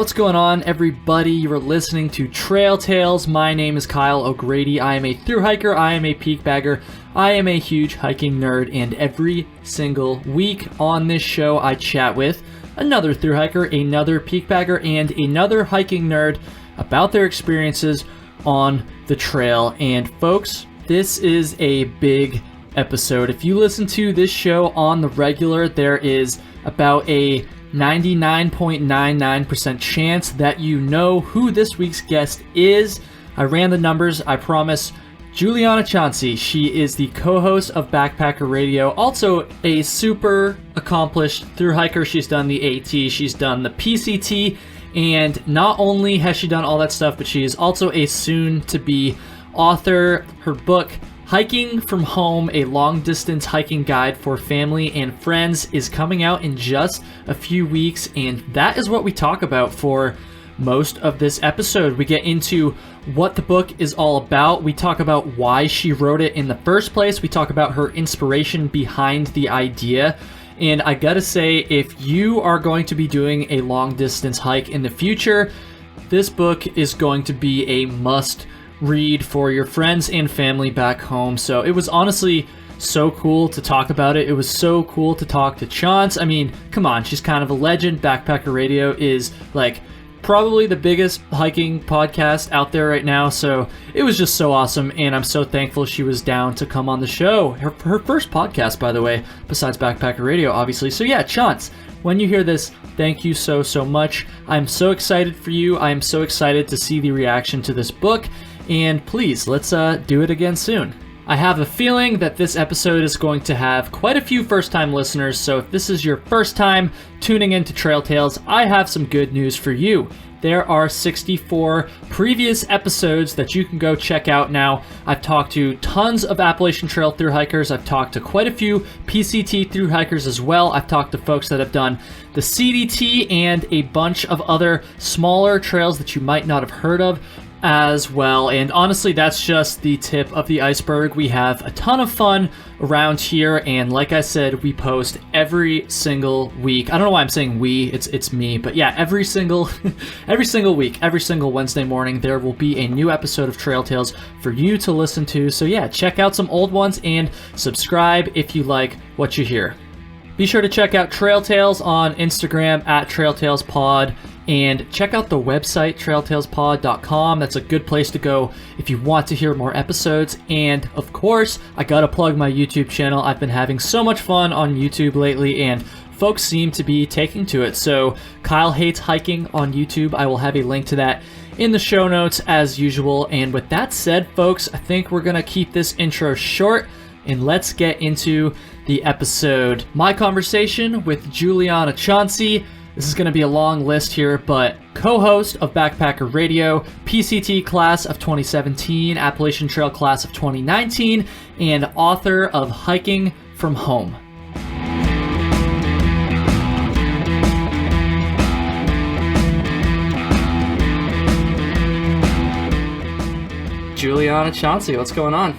What's going on, everybody? You're listening to Trail Tales. My name is Kyle O'Grady. I am a thru hiker. I am a peak bagger. I am a huge hiking nerd, and every single week on this show, I chat with another thru hiker, another peak bagger, and another hiking nerd about their experiences on the trail. And folks, this is a big episode. If you listen to this show on the regular, there is about a 99.99% chance that you know who this week's guest is. I ran the numbers, I promise. Juliana Chauncey, she is the co-host of Backpacker Radio, also a super accomplished thru hiker. She's done the AT, she's done the PCT, and not only has she done all that stuff, but she is also a soon-to-be author. Her book, Hiking from Home, a long-distance hiking guide for family and friends, is coming out in just a few weeks, and that is what we talk about for most of this episode. We get into what the book is all about. We talk about why she wrote it in the first place. We talk about her inspiration behind the idea. And I gotta say, if you are going to be doing a long-distance hike in the future, this book is going to be a must read for your friends and family back home. So it was honestly so cool to talk about it. It was so cool to talk to Chauncey. I mean, come on, she's kind of a legend. Backpacker Radio is like probably the biggest hiking podcast out there right now. So it was just so awesome, and I'm so thankful she was down to come on the show. Her first podcast, by the way, besides Backpacker Radio, obviously. So yeah, Chauncey, when you hear this, thank you so much. I'm so excited for you. I am so excited to see the reaction to this book. And please, let's do it again soon. I have a feeling that this episode is going to have quite a few first-time listeners, so if this is your first time tuning into Trail Tales, I have some good news for you. There are 64 previous episodes that you can go check out now. I've talked to tons of Appalachian Trail thru hikers. I've talked to quite a few PCT thru hikers as well. I've talked to folks that have done the CDT and a bunch of other smaller trails that you might not have heard of as well. And honestly, that's just the tip of the iceberg. We have a ton of fun around here, and like I said, we post every single week. I don't know why I'm saying we, it's me, but yeah, every single week, every single Wednesday morning, there will be a new episode of Trail Tales for you to listen to. So yeah, check out some old ones and subscribe if you like what you hear. Be sure to check out Trail Tales on Instagram at TrailTalesPod, and check out the website, trailtalespod.com. That's a good place to go if you want to hear more episodes. And of course, I gotta plug my YouTube channel. I've been having so much fun on YouTube lately, and folks seem to be taking to it. So Kyle Hates Hiking on YouTube. I will have a link to that in the show notes as usual. And with that said, folks, I think we're gonna keep this intro short, and let's get into the episode. My conversation with Juliana Chauncey. This is going to be a long list here, but co-host of Backpacker Radio, PCT class of 2017, Appalachian Trail class of 2019, and author of Hiking from Home. Juliana Chauncey, what's going on?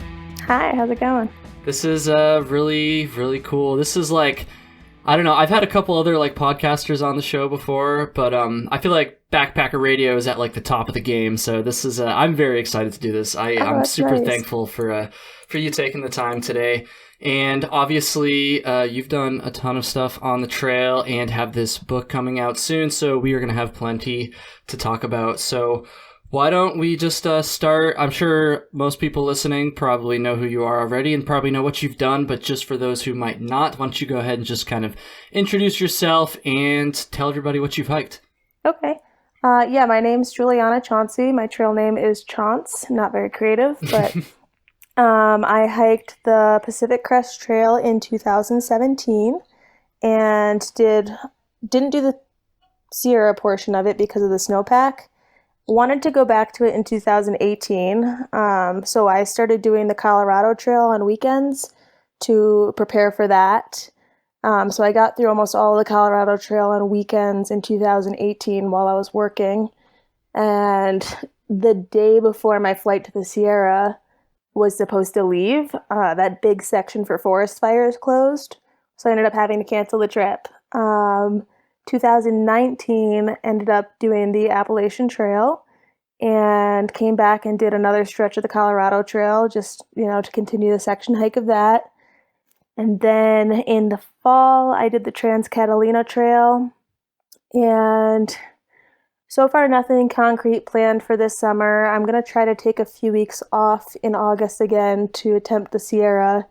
Hi, how's it going? This is really, really cool. This is like, I don't know, I've had a couple other like podcasters on the show before, but I feel like Backpacker Radio is at like the top of the game. So this is, I'm very excited to do this. I'm super thankful for you taking the time today. And obviously, you've done a ton of stuff on the trail and have this book coming out soon. So we are going to have plenty to talk about. So why don't we just start? I'm sure most people listening probably know who you are already and probably know what you've done, but just for those who might not, why don't you go ahead and just kind of introduce yourself and tell everybody what you've hiked. Okay. Yeah, my name's Juliana Chauncey. My trail name is Chauncey. Not very creative, but I hiked the Pacific Crest Trail in 2017 and didn't do the Sierra portion of it because of the snowpack. Wanted to go back to it in 2018, so I started doing the Colorado Trail on weekends to prepare for that. So I got through almost all of the Colorado Trail on weekends in 2018 while I was working. And the day before my flight to the Sierra was supposed to leave, that big section for forest fires closed. So I ended up having to cancel the trip. 2019 ended up doing the Appalachian Trail and came back and did another stretch of the Colorado Trail, just, to continue the section hike of that. And then in the fall, I did the Trans-Catalina Trail. And so far, nothing concrete planned for this summer. I'm going to try to take a few weeks off in August again to attempt the Sierra,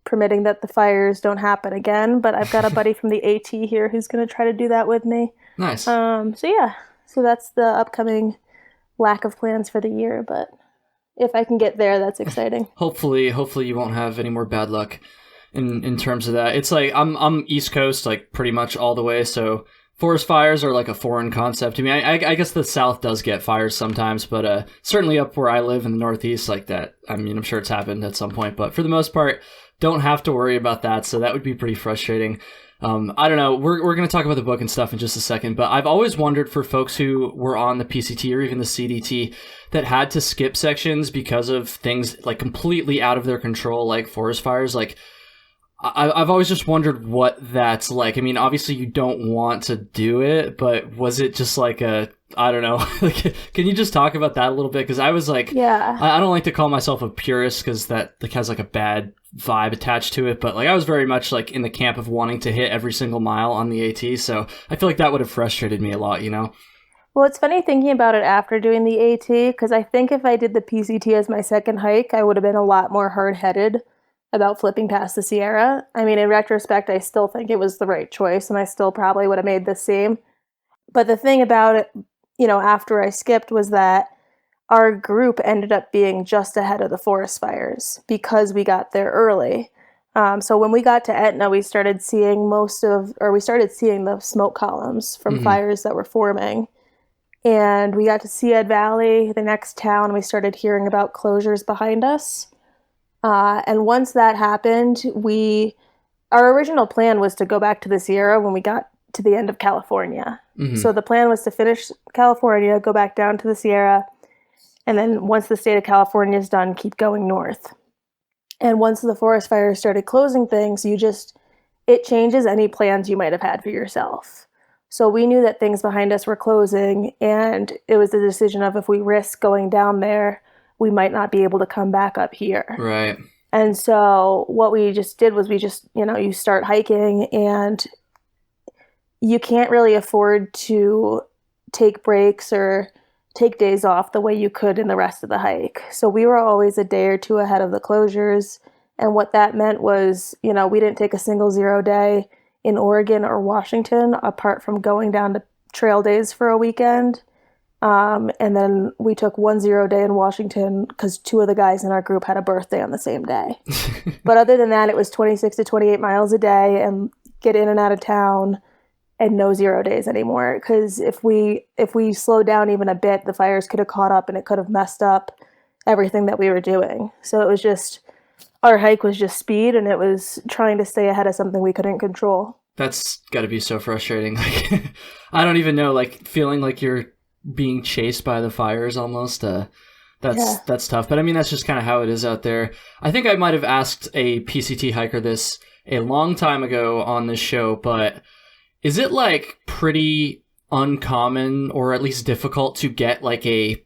permitting that the fires don't happen again. But I've got a buddy from the AT here who's going to try to do that with me. Nice. So that's the upcoming lack of plans for the year. But if I can get there, that's exciting. Hopefully you won't have any more bad luck in terms of that. It's like I'm East Coast, like pretty much all the way, so forest fires are like a foreign concept to me. I guess the South does get fires sometimes, but certainly up where I live in the Northeast, like that. I mean, I'm sure it's happened at some point, but for the most part, don't have to worry about that. So that would be pretty frustrating. I don't know. We're going to talk about the book and stuff in just a second, but I've always wondered for folks who were on the PCT or even the CDT that had to skip sections because of things like completely out of their control, like forest fires, like I've always just wondered what that's like. I mean, obviously you don't want to do it, but was it just like I don't know. Can you just talk about that a little bit? Because I was like, I don't like to call myself a purist because that like has like a bad vibe attached to it. But like I was very much like in the camp of wanting to hit every single mile on the AT. So I feel like that would have frustrated me a lot, Well, it's funny thinking about it after doing the AT, because I think if I did the PCT as my second hike, I would have been a lot more hard-headed about flipping past the Sierra. I mean, in retrospect, I still think it was the right choice, and I still probably would have made the same. But the thing about it, after I skipped, was that our group ended up being just ahead of the forest fires because we got there early. So when we got to Etna, we started seeing the smoke columns from fires that were forming. And we got to Sead Valley, the next town. We started hearing about closures behind us. And once that happened, our original plan was to go back to the Sierra when we got to the end of California. So the plan was to finish California, go back down to the Sierra, and then once the state of California is done, keep going north. And once the forest fires started closing things, it changes any plans you might have had for yourself. So we knew that things behind us were closing, and it was the decision of if we risk going down there, we might not be able to come back up here. Right. And so what we just did was you start hiking, and you can't really afford to take breaks or take days off the way you could in the rest of the hike. So we were always a day or two ahead of the closures. And what that meant was, we didn't take a single 0 day in Oregon or Washington, apart from going down to trail days for a weekend. And then we took 1 0 day in Washington because 2 of the guys in our group had a birthday on the same day. But other than that, it was 26 to 28 miles a day and get in and out of town and no 0 days anymore. Because if we slowed down even a bit, the fires could have caught up and it could have messed up everything that we were doing. So it was just, our hike was just speed, and it was trying to stay ahead of something we couldn't control. That's got to be so frustrating. Like, I don't even know, like feeling like you're being chased by the fires almost. That's tough. But I mean, that's just kind of how it is out there. I think I might have asked a PCT hiker this a long time ago on this show, but is it like pretty uncommon or at least difficult to get like a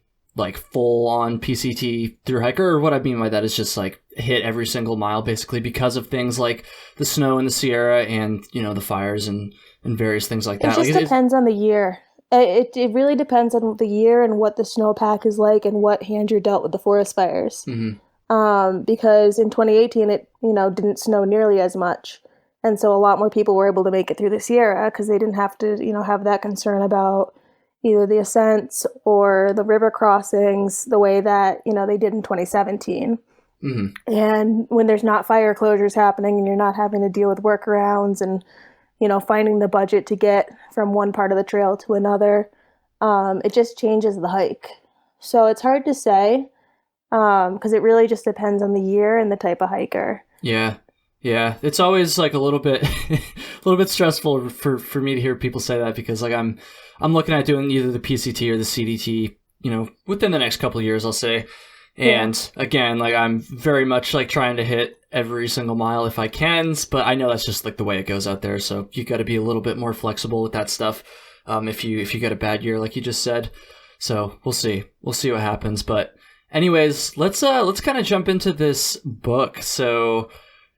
full on PCT thru hiker? Or what I mean by that is just like hit every single mile basically because of things like the snow in the Sierra and, the fires and various things like that. It just depends on the year. It really depends on the year and what the snowpack is like and what hand you're dealt with the forest fires. Because in 2018, it, didn't snow nearly as much. And so a lot more people were able to make it through the Sierra because they didn't have to, have that concern about either the ascents or the river crossings the way that, they did in 2017. And when there's not fire closures happening and you're not having to deal with workarounds and, finding the budget to get from one part of the trail to another, it just changes the hike. So it's hard to say because it really just depends on the year and the type of hiker. Yeah. It's always like a little bit stressful for me to hear people say that because like I'm looking at doing either the PCT or the CDT, within the next couple of years, I'll say. And again, like I'm very much like trying to hit every single mile if I can, but I know that's just like the way it goes out there. So you got to be a little bit more flexible with that stuff. If you get a bad year, like you just said. So we'll see what happens. But anyways, let's kind of jump into this book. So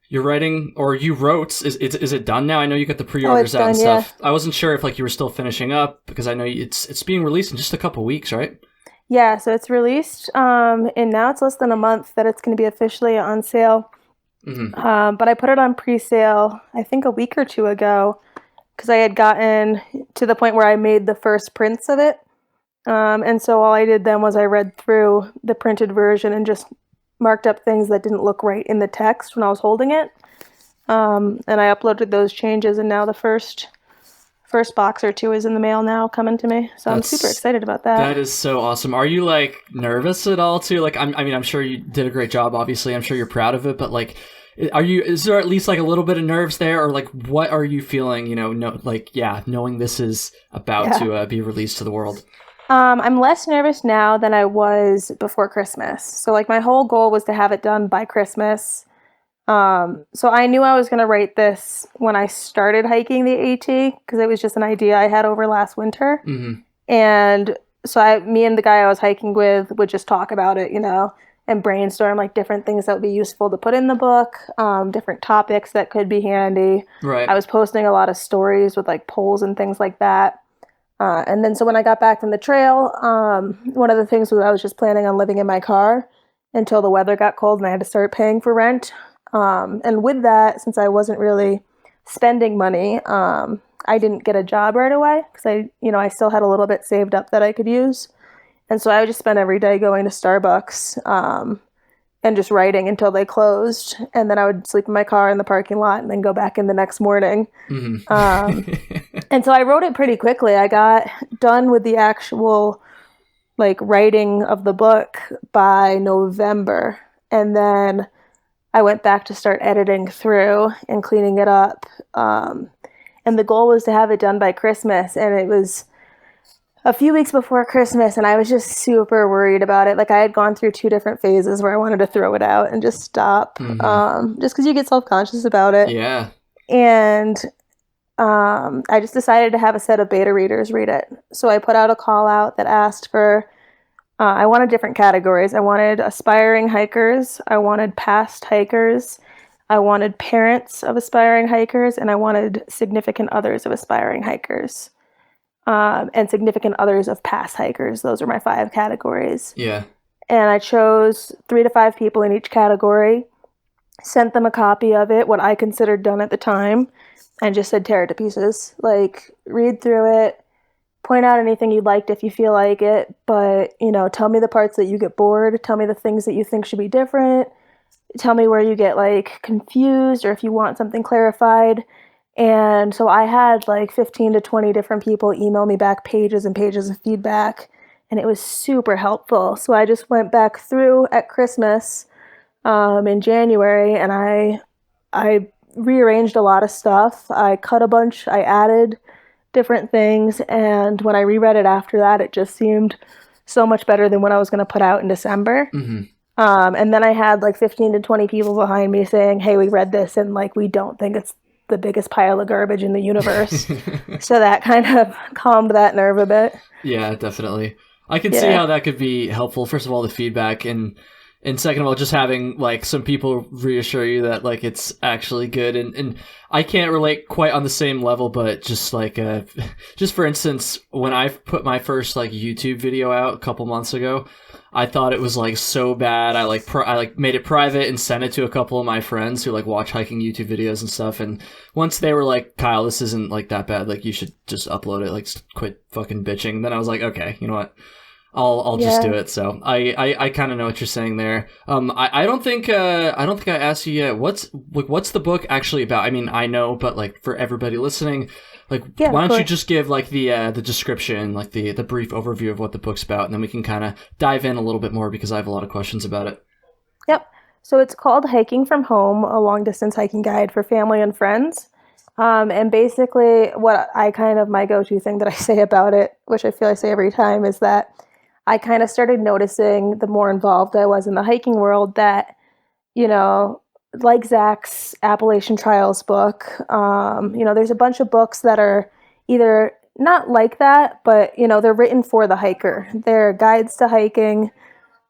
you're writing, or you wrote, is it done now? I know you got the pre-orders out and stuff. Yeah. I wasn't sure if like you were still finishing up, because I know it's being released in just a couple weeks, right? Yeah, so it's released, and now it's less than a month that it's going to be officially on sale. But I put it on pre-sale, I think a week or two ago, because I had gotten to the point where I made the first prints of it. And so all I did then was I read through the printed version and just marked up things that didn't look right in the text when I was holding it. And I uploaded those changes, and now the first box or two is in the mail now, coming to me. So I'm super excited about that. That is so awesome. Are you like nervous at all too? Like, I'm sure you did a great job, obviously. I'm sure you're proud of it, but like, is there at least like a little bit of nerves there, or like, what are you feeling, knowing this is about to be released to the world? I'm less nervous now than I was before Christmas. So like my whole goal was to have it done by Christmas. So I knew I was going to write this when I started hiking the AT, because it was just an idea I had over last winter. And so me and the guy I was hiking with would just talk about it, and brainstorm like different things that would be useful to put in the book, different topics that could be handy. Right. I was posting a lot of stories with like polls and things like that. And then so when I got back from the trail, one of the things was I was just planning on living in my car until the weather got cold and I had to start paying for rent. And with that, since I wasn't really spending money, I didn't get a job right away because I still had a little bit saved up that I could use. And so I would just spend every day going to Starbucks, and just writing until they closed. And then I would sleep in my car in the parking lot and then go back in the next morning. And so I wrote it pretty quickly. I got done with the actual like writing of the book by November. And then I went back to start editing through and cleaning it up. And the goal was to have it done by Christmas. And it was a few weeks before Christmas, and I was just super worried about it. Like I had gone through 2 different phases where I wanted to throw it out and just stop, just because you get self-conscious about it. Yeah. And I just decided to have a set of beta readers read it. So I put out a call out that asked for, I wanted different categories. I wanted aspiring hikers. I wanted past hikers. I wanted parents of aspiring hikers, and I wanted significant others of aspiring hikers. And significant others of past hikers. Those are my 5 categories. Yeah. And I chose 3 to 5 people in each category, sent them a copy of it, what I considered done at the time, and just said tear it to pieces. Like, read through it, point out anything you liked if you feel like it, but, tell me the parts that you get bored, tell me the things that you think should be different, tell me where you get, like, confused, or if you want something clarified. And so I had like 15 to 20 different people email me back pages and pages of feedback, and it was super helpful. So I just went back through at Christmas in January, and I rearranged a lot of stuff. I cut a bunch, I added different things, and when I reread it after that, it just seemed so much better than what I was going to put out in December. And then I had like 15 to 20 people behind me saying, hey, we read this, and like we don't think it's the biggest pile of garbage in the universe. So that kind of calmed that nerve a bit. Yeah, definitely. I can see how that could be helpful. First of all, the feedback, and second of all, just having like some people reassure you that like it's actually good. And I can't relate quite on the same level, but just like just for instance, when I put my first like YouTube video out a couple months ago, I thought it was like so bad. I made it private and sent it to a couple of my friends who like watch hiking YouTube videos and stuff. And once they were like, Kyle, this isn't like that bad. Like you should just upload it. Like quit fucking bitching. Then I was like, okay, you know what? I'll just do it. So I kind of know what you're saying there. I don't think I asked you yet. What's the book actually about? I mean, I know, but like for everybody listening, like why don't you just give like the description, like the brief overview of what the book's about, and then we can kind of dive in a little bit more because I have a lot of questions about it. Yep. So it's called Hiking from Home, a long distance hiking guide for family and friends. And basically what my go-to thing that I say about it, which I feel I say every time, is that I kind of started noticing the more involved I was in the hiking world that, you know, like Zach's Appalachian Trails book, there's a bunch of books that are either not like that, but, they're written for the hiker. They're guides to hiking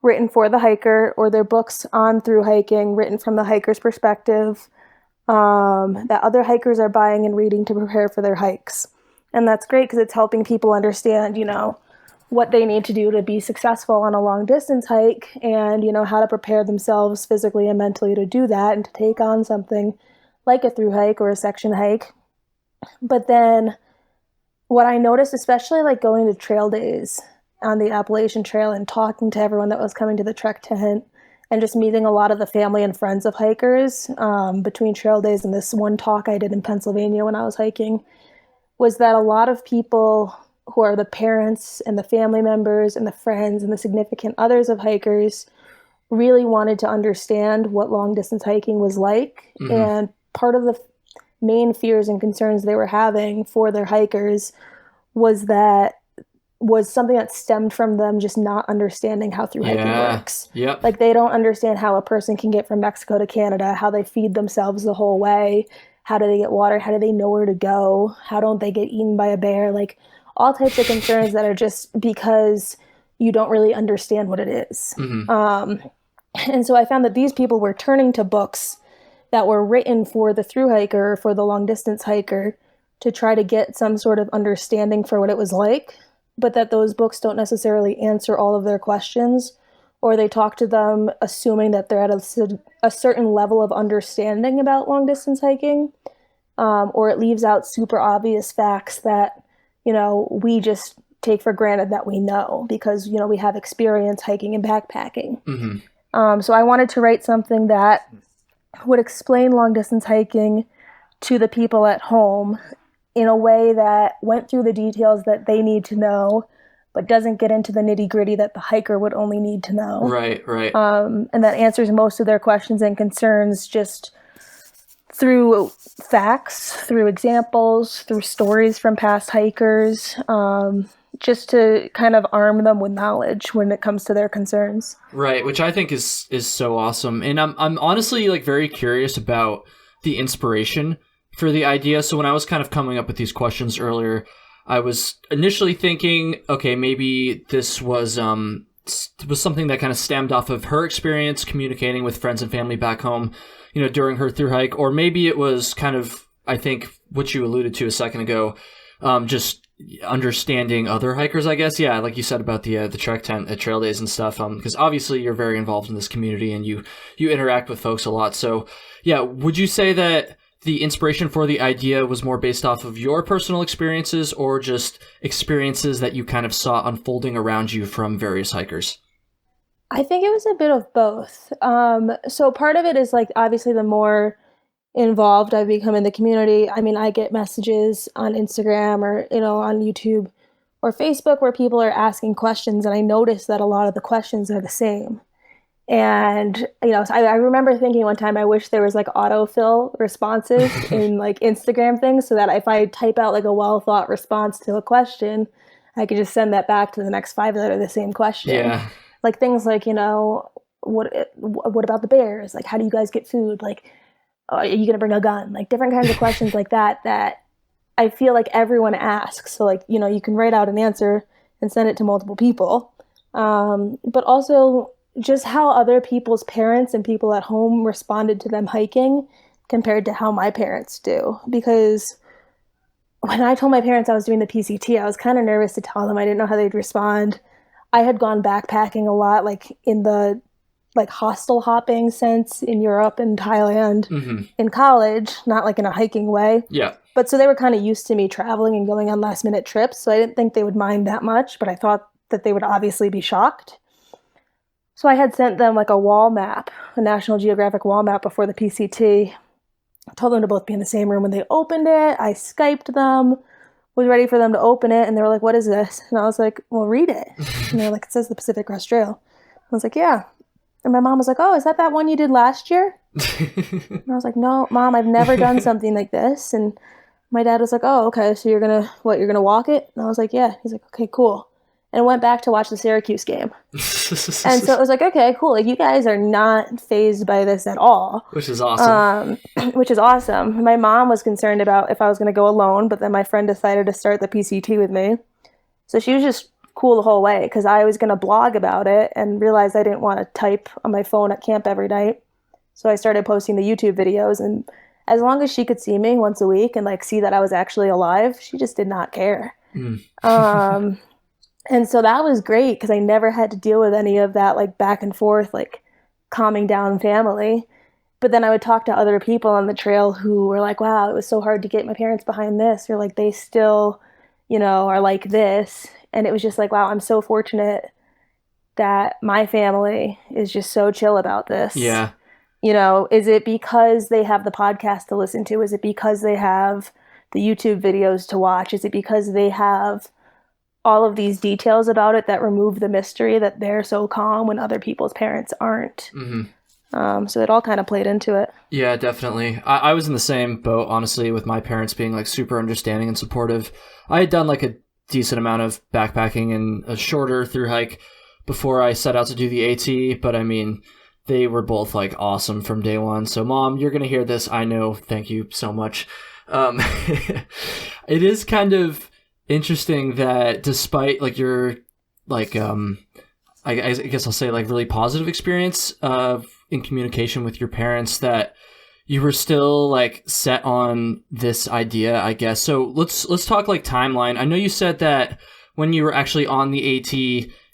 written for the hiker, or they're books on through hiking written from the hiker's perspective, that other hikers are buying and reading to prepare for their hikes. And that's great because it's helping people understand, what they need to do to be successful on a long distance hike, and, how to prepare themselves physically and mentally to do that and to take on something like a thru hike or a section hike. But then what I noticed, especially like going to trail days on the Appalachian Trail and talking to everyone that was coming to the trek tent and just meeting a lot of the family and friends of hikers between trail days and this one talk I did in Pennsylvania when I was hiking, was that a lot of people who are the parents and the family members and the friends and the significant others of hikers really wanted to understand what long distance hiking was like. Mm-hmm. And part of the main fears and concerns they were having for their hikers was something that stemmed from them just not understanding how thru hiking works. Yep. Like, they don't understand how a person can get from Mexico to Canada, how they feed themselves the whole way, how do they get water, how do they know where to go, how don't they get eaten by a bear, like all types of concerns that are just because you don't really understand what it is. Mm-hmm. And so I found that these people were turning to books that were written for the thru hiker, for the long distance hiker, to try to get some sort of understanding for what it was like, but that those books don't necessarily answer all of their questions, or they talk to them assuming that they're at a certain level of understanding about long distance hiking, or it leaves out super obvious facts that, we just take for granted that we know because, we have experience hiking and backpacking. Mm-hmm. So I wanted to write something that would explain long distance hiking to the people at home in a way that went through the details that they need to know, but doesn't get into the nitty gritty that the hiker would only need to know. Right. And that answers most of their questions and concerns just through facts, through examples, through stories from past hikers, just to kind of arm them with knowledge when it comes to their concerns. Right, which I think is so awesome. And I'm honestly like very curious about the inspiration for the idea. So when I was kind of coming up with these questions earlier, I was initially thinking, okay, maybe this was something that kind of stemmed off of her experience communicating with friends and family back home, during her thru hike, or maybe it was kind of, I think, what you alluded to a second ago, just understanding other hikers, I guess. Yeah, like you said about the trek tent at trail days and stuff, because obviously you're very involved in this community and you interact with folks a lot. So yeah, would you say that the inspiration for the idea was more based off of your personal experiences or just experiences that you kind of saw unfolding around you from various hikers? I think it was a bit of both. So part of it is like, obviously the more involved I've become in the community, I mean, I get messages on Instagram or, on YouTube or Facebook where people are asking questions, and I notice that a lot of the questions are the same. And, so I remember thinking one time, I wish there was like autofill responses in like Instagram things so that if I type out like a well-thought response to a question, I could just send that back to the next 5 that are the same question. Yeah. Like things like, what about the bears? Like, how do you guys get food? Like, are you going to bring a gun? Like different kinds of questions like that I feel like everyone asks. So like, you can write out an answer and send it to multiple people. But also just how other people's parents and people at home responded to them hiking compared to how my parents do. Because when I told my parents I was doing the PCT, I was kind of nervous to tell them. I didn't know how they'd respond. I had gone backpacking a lot, like in the hostel hopping sense in Europe and Thailand in college, not like in a hiking way. Yeah. But so they were kind of used to me traveling and going on last minute trips. So I didn't think they would mind that much, but I thought that they would obviously be shocked. So I had sent them like a wall map, a National Geographic wall map before the PCT. I told them to both be in the same room when they opened it. I Skyped them, was ready for them to open it. And they were like, "What is this?" And I was like, "Well, read it." And they're like, "It says the Pacific Crest Trail." I was like, "Yeah." And my mom was like, "Oh, is that one you did last year?" And I was like, "No, Mom, I've never done something like this." And my dad was like, "Oh, okay. So you're going to walk it?" And I was like, "Yeah." He's like, "Okay, cool." and went back to watch the Syracuse game. And so it was like, okay, cool. Like, you guys are not fazed by this at all. Which is awesome. Which is awesome. My mom was concerned about if I was going to go alone, but then my friend decided to start the PCT with me. So she was just cool the whole way, because I was going to blog about it and realized I didn't want to type on my phone at camp every night. So I started posting the YouTube videos, and as long as she could see me once a week and like see that I was actually alive, she just did not care. And so that was great, because I never had to deal with any of that like back and forth, like calming down family. But then I would talk to other people on the trail who were like, wow, it was so hard to get my parents behind this, or like they still, you know, are like this. And it was just like, wow, I'm so fortunate that my family is just so chill about this. Yeah. You know, is it because they have the podcast to listen to? Is it because they have the YouTube videos to watch? Is it because they have all of these details about it that remove the mystery, that they're so calm when other people's parents aren't? So it all kind of played into it. Yeah, definitely. I was in the same boat, honestly, with my parents being like super understanding and supportive. I had done like a decent amount of backpacking and a shorter thru hike before I set out to do the AT, but I mean, they were both like awesome from day one. So Mom, you're going to hear this. I know. Thank you so much. It is kind of interesting that despite like your like I guess I'll say like really positive experience in communication with your parents, that you were still like set on this idea, I guess. So let's talk like timeline. I know you said that when you were actually on the AT,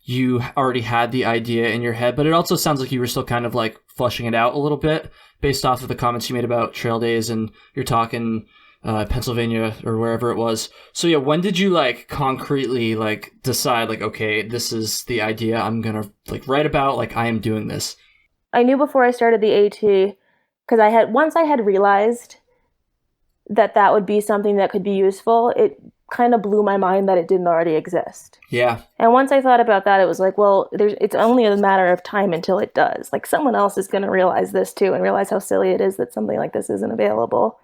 you already had the idea in your head, but it also sounds like you were still kind of like fleshing it out a little bit based off of the comments you made about trail days and your talk in Pennsylvania or wherever it was. So yeah, when did you like concretely like decide like, okay, this is the idea I'm gonna like write about, like I am doing this? I knew before I started the AT, because once I had realized that would be something that could be useful, it kind of blew my mind that it didn't already exist. Yeah. And once I thought about that, it was like, well, it's only a matter of time until it does. Like, someone else is going to realize this too, and realize how silly it is that something like this isn't available.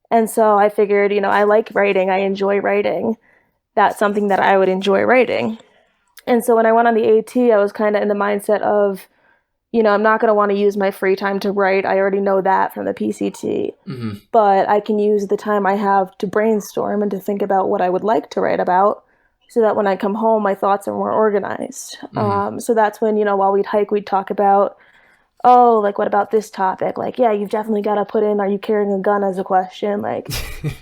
And so I figured, you know, I like writing. I enjoy writing. That's something that I would enjoy writing. And so when I went on the AT, I was kind of in the mindset of, you know, I'm not going to want to use my free time to write. I already know that from the PCT. But I can use the time I have to brainstorm and to think about what I would like to write about, so that when I come home, my thoughts are more organized. So that's when, you know, while we'd hike, we'd talk about, oh, like, what about this topic? Like, yeah, you've definitely got to put in, are you carrying a gun as a question? Like,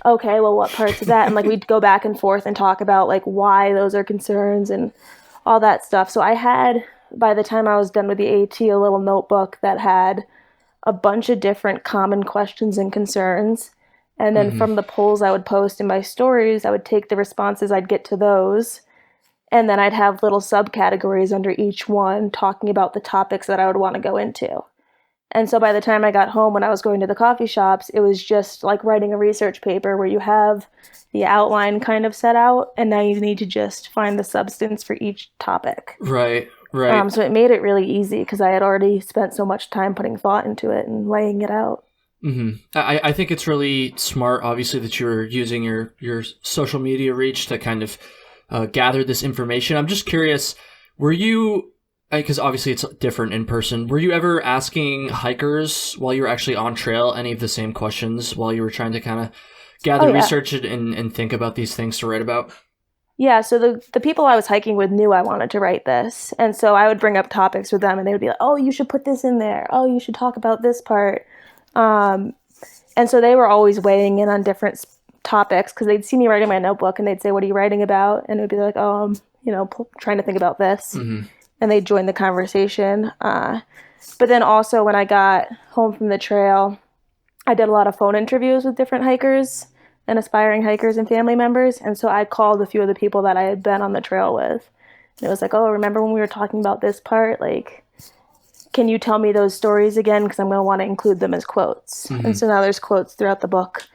okay, well, what parts of that? And like, we'd go back and forth and talk about like why those are concerns and all that stuff. So I had, by the time I was done with the AT, a little notebook that had a bunch of different common questions and concerns. And then from the polls I would post in my stories, I would take the responses I'd get to those. And then I'd have little subcategories under each one talking about the topics that I would want to go into. And so by the time I got home, when I was going to the coffee shops, it was just like writing a research paper where you have the outline kind of set out, and now you need to just find the substance for each topic. Right. So it made it really easy, because I had already spent so much time putting thought into it and laying it out. I think it's really smart, obviously, that you're using your social media reach to kind of gather this information. I'm just curious, were you, because obviously it's different in person, were you ever asking hikers while you were actually on trail any of the same questions while you were trying to kind of gather research and think about these things to write about? Yeah, so the people I was hiking with knew I wanted to write this. And so I would bring up topics with them, and they would be like, oh, you should put this in there. Oh, you should talk about this part. And so they were always weighing in on different topics, because they'd see me writing my notebook, and they'd say, what are you writing about? And it would be like, oh, I'm, you know, trying to think about this. And they'd join the conversation. But then also when I got home from the trail, I did a lot of phone interviews with different hikers and aspiring hikers and family members. And so I called a few of the people that I had been on the trail with. And it was like, oh, remember when we were talking about this part? Like, can you tell me those stories again? Because I'm going to want to include them as quotes. And so now there's quotes throughout the book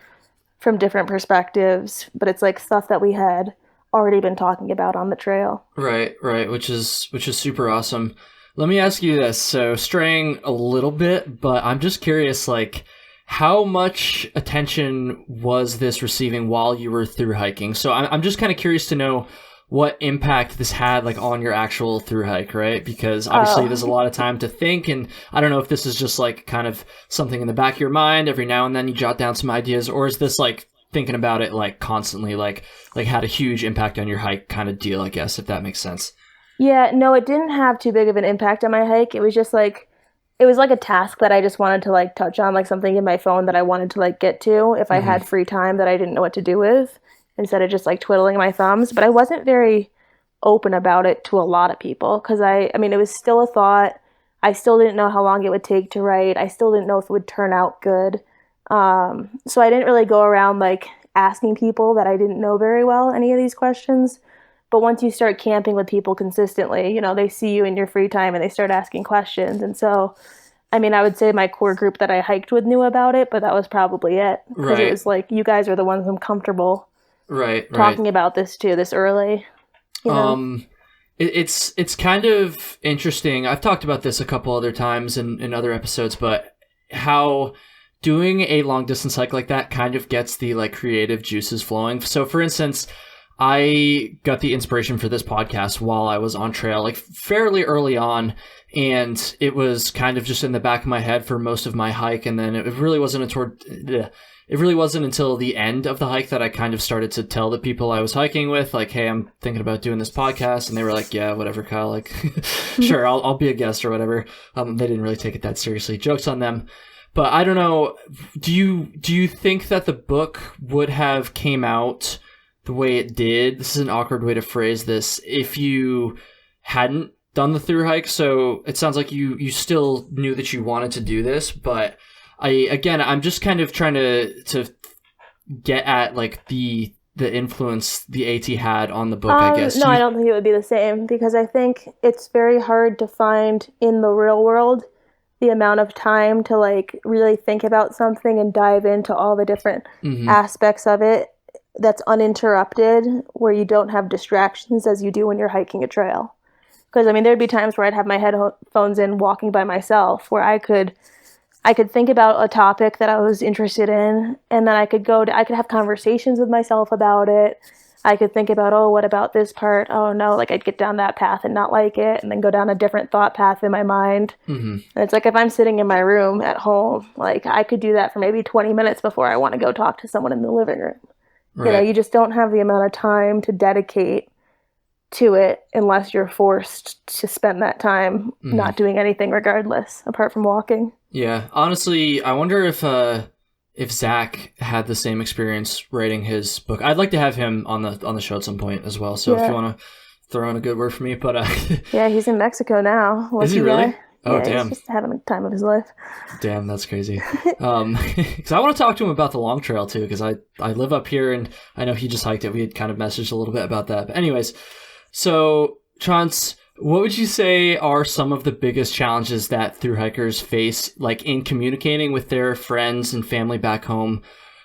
from different perspectives, but it's like stuff that we had already been talking about on the trail. Right, which is super awesome. Let me ask you this. So straying a little bit, but I'm just curious, like, how much attention was this receiving while you were thru hiking? So I'm just kind of curious to know, what impact this had like on your actual thru hike, right? Because obviously there's a lot of time to think, and I don't know if this is just like kind of something in the back of your mind every now and then you jot down some ideas, or is this like thinking about it like constantly, like had a huge impact on your hike kind of deal, I guess, if that makes sense. Yeah, no, it didn't have too big of an impact on my hike. It was just like, it was like a task that I just wanted to like touch on, like something in my phone that I wanted to like get to if I had free time that I didn't know what to do with, instead of just like twiddling my thumbs. But I wasn't very open about it to a lot of people because I mean, it was still a thought. I still didn't know how long it would take to write. I still didn't know if it would turn out good. So I didn't really go around like asking people that I didn't know very well any of these questions. But once you start camping with people consistently, you know, they see you in your free time and they start asking questions. And so, I mean, I would say my core group that I hiked with knew about it, but that was probably it. Because it was like, you guys are the ones I'm comfortable talking about this to this early. You know? It's kind of interesting. I've talked about this a couple other times in other episodes, but how doing a long distance hike like that kind of gets the like creative juices flowing. So for instance, I got the inspiration for this podcast while I was on trail, like fairly early on, and it was kind of just in the back of my head for most of my hike. And then it really wasn't until the end of the hike that I kind of started to tell the people I was hiking with, like, hey, I'm thinking about doing this podcast. And they were like, yeah, whatever, Kyle, like, sure, I'll be a guest or whatever. They didn't really take it that seriously. Jokes on them. But I don't know. Do you think that the book would have came out the way it did? This is an awkward way to phrase this. If you hadn't done the thru hike, so it sounds like you still knew that you wanted to do this, but I'm just kind of trying to get at like the influence the AT had on the book, I guess. No, I don't think it would be the same, because I think it's very hard to find in the real world the amount of time to like really think about something and dive into all the different aspects of it that's uninterrupted, where you don't have distractions as you do when you're hiking a trail. Because I mean, there'd be times where I'd have my headphones in walking by myself, where I could think about a topic that I was interested in, and then I could have conversations with myself about it. I could think about, oh, what about this part? Oh no, like I'd get down that path and not like it, and then go down a different thought path in my mind. And it's like, if I'm sitting in my room at home, like I could do that for maybe 20 minutes before I want to go talk to someone in the living room. Right. You know, you just don't have the amount of time to dedicate to it unless you're forced to spend that time not doing anything regardless, apart from walking. Yeah, honestly, I wonder if Zach had the same experience writing his book. I'd like to have him on the show at some point as well. So if you want to throw in a good word for me, but yeah, he's in Mexico now. Is he really? Guy. Oh, yeah, damn. He's just having the time of his life. Damn, that's crazy. Because I want to talk to him about the long trail too, because I live up here and I know he just hiked it. We had kind of messaged a little bit about that. But anyways, so Chance, what would you say are some of the biggest challenges that thru hikers face, like in communicating with their friends and family back home?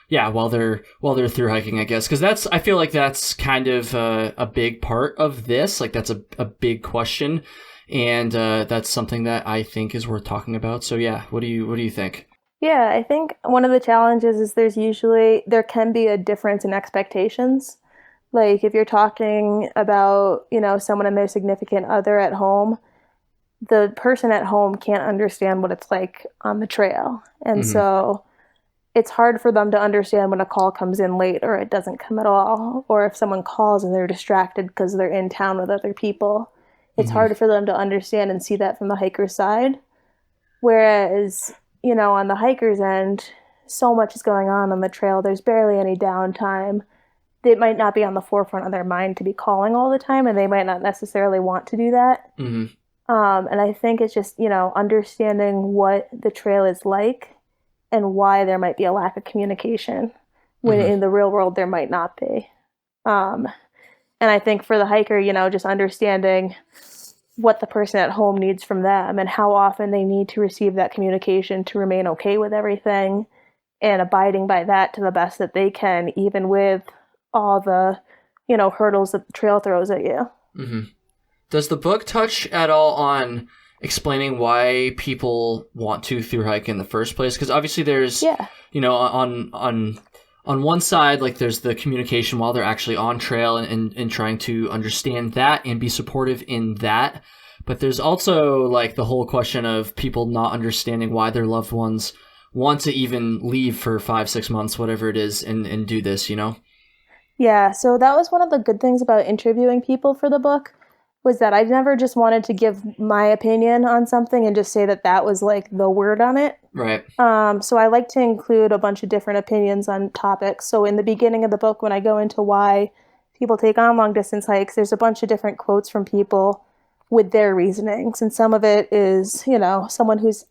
Yeah, while they're thru hiking, I guess, because I feel like that's kind of a big part of this. Like that's a big question. And that's something that I think is worth talking about. So yeah, what do you think? Yeah, I think one of the challenges is there can be a difference in expectations. Like if you're talking about, you know, someone and their significant other at home, the person at home can't understand what it's like on the trail. And so it's hard for them to understand when a call comes in late or it doesn't come at all, or if someone calls and they're distracted because they're in town with other people. It's hard for them to understand and see that from the hiker's side. Whereas, you know, on the hiker's end, so much is going on the trail. There's barely any downtime. It might not be on the forefront of their mind to be calling all the time, and they might not necessarily want to do that. And I think it's just, you know, understanding what the trail is like and why there might be a lack of communication when in the real world there might not be. And I think for the hiker, you know, just understanding what the person at home needs from them and how often they need to receive that communication to remain okay with everything, and abiding by that to the best that they can, even with all the, you know, hurdles that the trail throws at you. Does the book touch at all on explaining why people want to thru hike in the first place? Because obviously there's, you know, on on one side, like there's the communication while they're actually on trail and trying to understand that and be supportive in that. But there's also like the whole question of people not understanding why their loved ones want to even leave for 5-6 months, whatever it is, and do this, you know? Yeah, so that was one of the good things about interviewing people for the book, was that I never just wanted to give my opinion on something and just say that that was like the word on it. Right. So I like to include a bunch of different opinions on topics. So in the beginning of the book, when I go into why people take on long distance hikes, there's a bunch of different quotes from people with their reasonings. And some of it is, you know, someone who's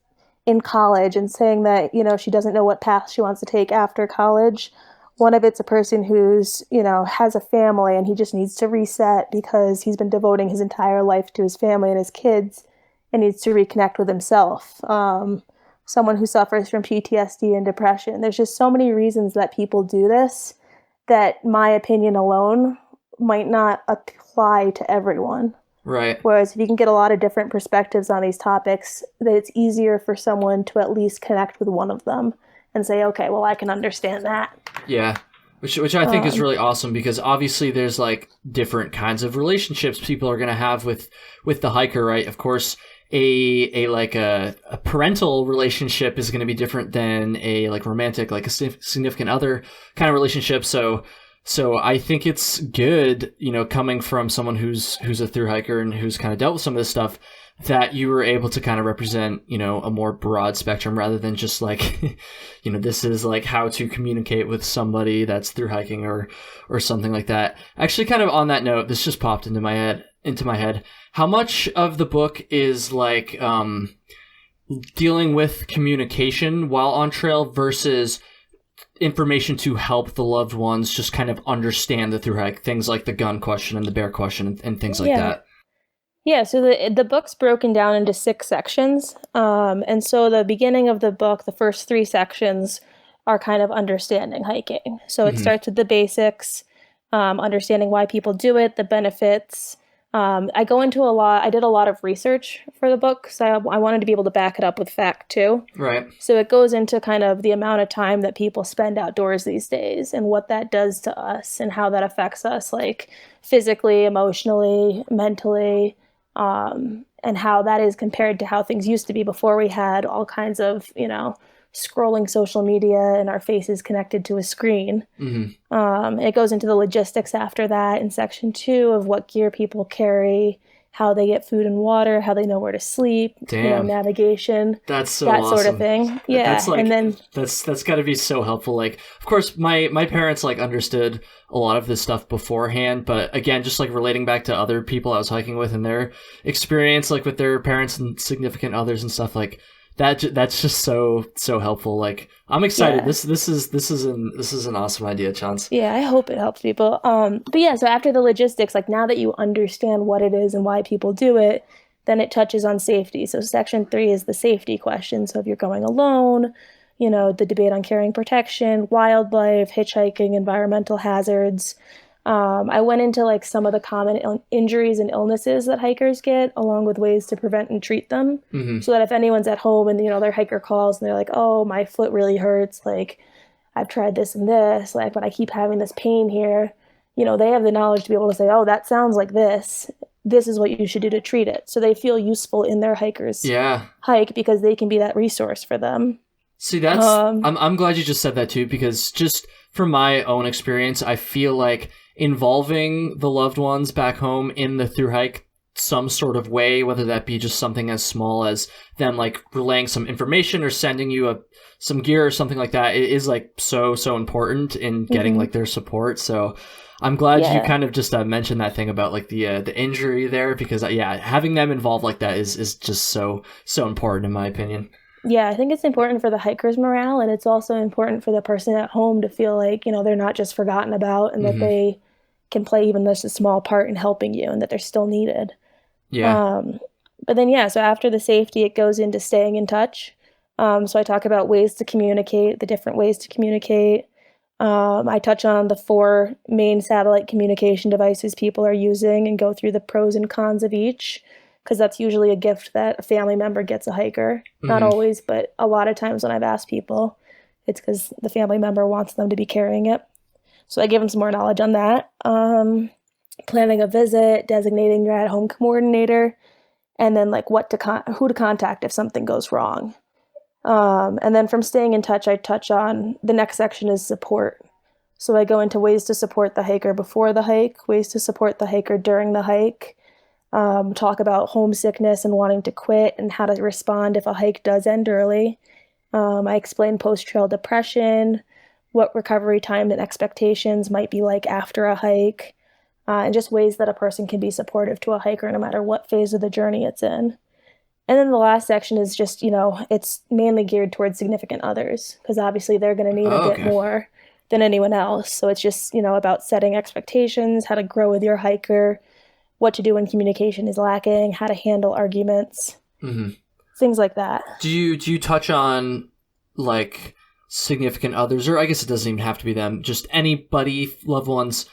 in college and saying that, you know, she doesn't know what path she wants to take after college. One of it's a person who's, you know, has a family and he just needs to reset because he's been devoting his entire life to his family and his kids and needs to reconnect with himself. Someone who suffers from PTSD and depression. There's just so many reasons that people do this that my opinion alone might not apply to everyone. Right. Whereas if you can get a lot of different perspectives on these topics, that it's easier for someone to at least connect with one of them and say, okay, well, I can understand that. Yeah. Which I think is really awesome, because obviously there's like different kinds of relationships people are going to have with the hiker, right? Of course, a parental relationship is going to be different than a like romantic, like a significant other kind of relationship. So I think it's good, you know, coming from someone who's a thru hiker and who's kind of dealt with some of this stuff, that you were able to kind of represent, you know, a more broad spectrum rather than just like, you know, this is like how to communicate with somebody that's thru hiking or something like that. Actually, kind of on that note, this just popped into my head. How much of the book is like dealing with communication while on trail versus information to help the loved ones just kind of understand the thru hike, things like the gun question and the bear question and things like that? Yeah, so the book's broken down into 6 sections. And so the beginning of the book, the first 3 sections are kind of understanding hiking. So it starts with the basics, understanding why people do it, the benefits. I did a lot of research for the book, so I wanted to be able to back it up with fact too. Right. So it goes into kind of the amount of time that people spend outdoors these days and what that does to us and how that affects us, like physically, emotionally, mentally, and how that is compared to how things used to be before we had all kinds of, you know, scrolling social media and our faces connected to a screen. It goes into the logistics after that in section 2 of what gear people carry, how they get food and water, how they know where to sleep, you know, navigation. That's so that awesome. Sort of thing. Yeah. That's like, and then that's got to be so helpful. Like, of course, my parents like understood a lot of this stuff beforehand, but again, just like relating back to other people I was hiking with and their experience, like with their parents and significant others and stuff, like that's just so helpful. Like, I'm excited. Yeah. This is an awesome idea, Chance. Yeah, I hope it helps people. But yeah, so after the logistics, like now that you understand what it is and why people do it, then it touches on safety. So section 3 is the safety question. So if you're going alone, you know, the debate on carrying protection, wildlife, hitchhiking, environmental hazards. I went into like some of the common injuries and illnesses that hikers get, along with ways to prevent and treat them. So that if anyone's at home and, you know, their hiker calls and they're like, oh, my foot really hurts, like I've tried this and this, like, but I keep having this pain here, you know, they have the knowledge to be able to say, oh, that sounds like this is what you should do to treat it. So they feel useful in their hikers hike because they can be that resource for them. See, that's I'm glad you just said that too, because just from my own experience, I feel like involving the loved ones back home in the thru hike some sort of way, whether that be just something as small as them like relaying some information or sending you some gear or something like that, it is like so important in getting like their support. So I'm glad you kind of just mentioned that thing about like the injury there, because having them involved like that is just so important in my opinion. Yeah, I think it's important for the hiker's morale, and it's also important for the person at home to feel like, you know, they're not just forgotten about and that they can play even just a small part in helping you and that they're still needed. Yeah. But then, so after the safety, it goes into staying in touch. So I talk about ways to communicate, the different ways to communicate. I touch on the 4 main satellite communication devices people are using and go through the pros and cons of each, because that's usually a gift that a family member gets a hiker. Not always, but a lot of times when I've asked people. it's because the family member wants them to be carrying it. So I give them some more knowledge on that. Planning a visit, designating your at-home coordinator, and then like who to contact if something goes wrong. And then from staying in touch, I touch on the next section is support. So I go into ways to support the hiker before the hike, ways to support the hiker during the hike, talk about homesickness and wanting to quit and how to respond if a hike does end early. I explain post-trail depression, what recovery time and expectations might be like after a hike, and just ways that a person can be supportive to a hiker no matter what phase of the journey it's in. And then the last section is just, it's mainly geared towards significant others because obviously they're going to need a bit more than anyone else. So it's just, about setting expectations, how to grow with your hiker, what to do when communication is lacking, how to handle arguments, things like that. Do you touch on like significant others, or I guess it doesn't even have to be them, just anybody, loved ones,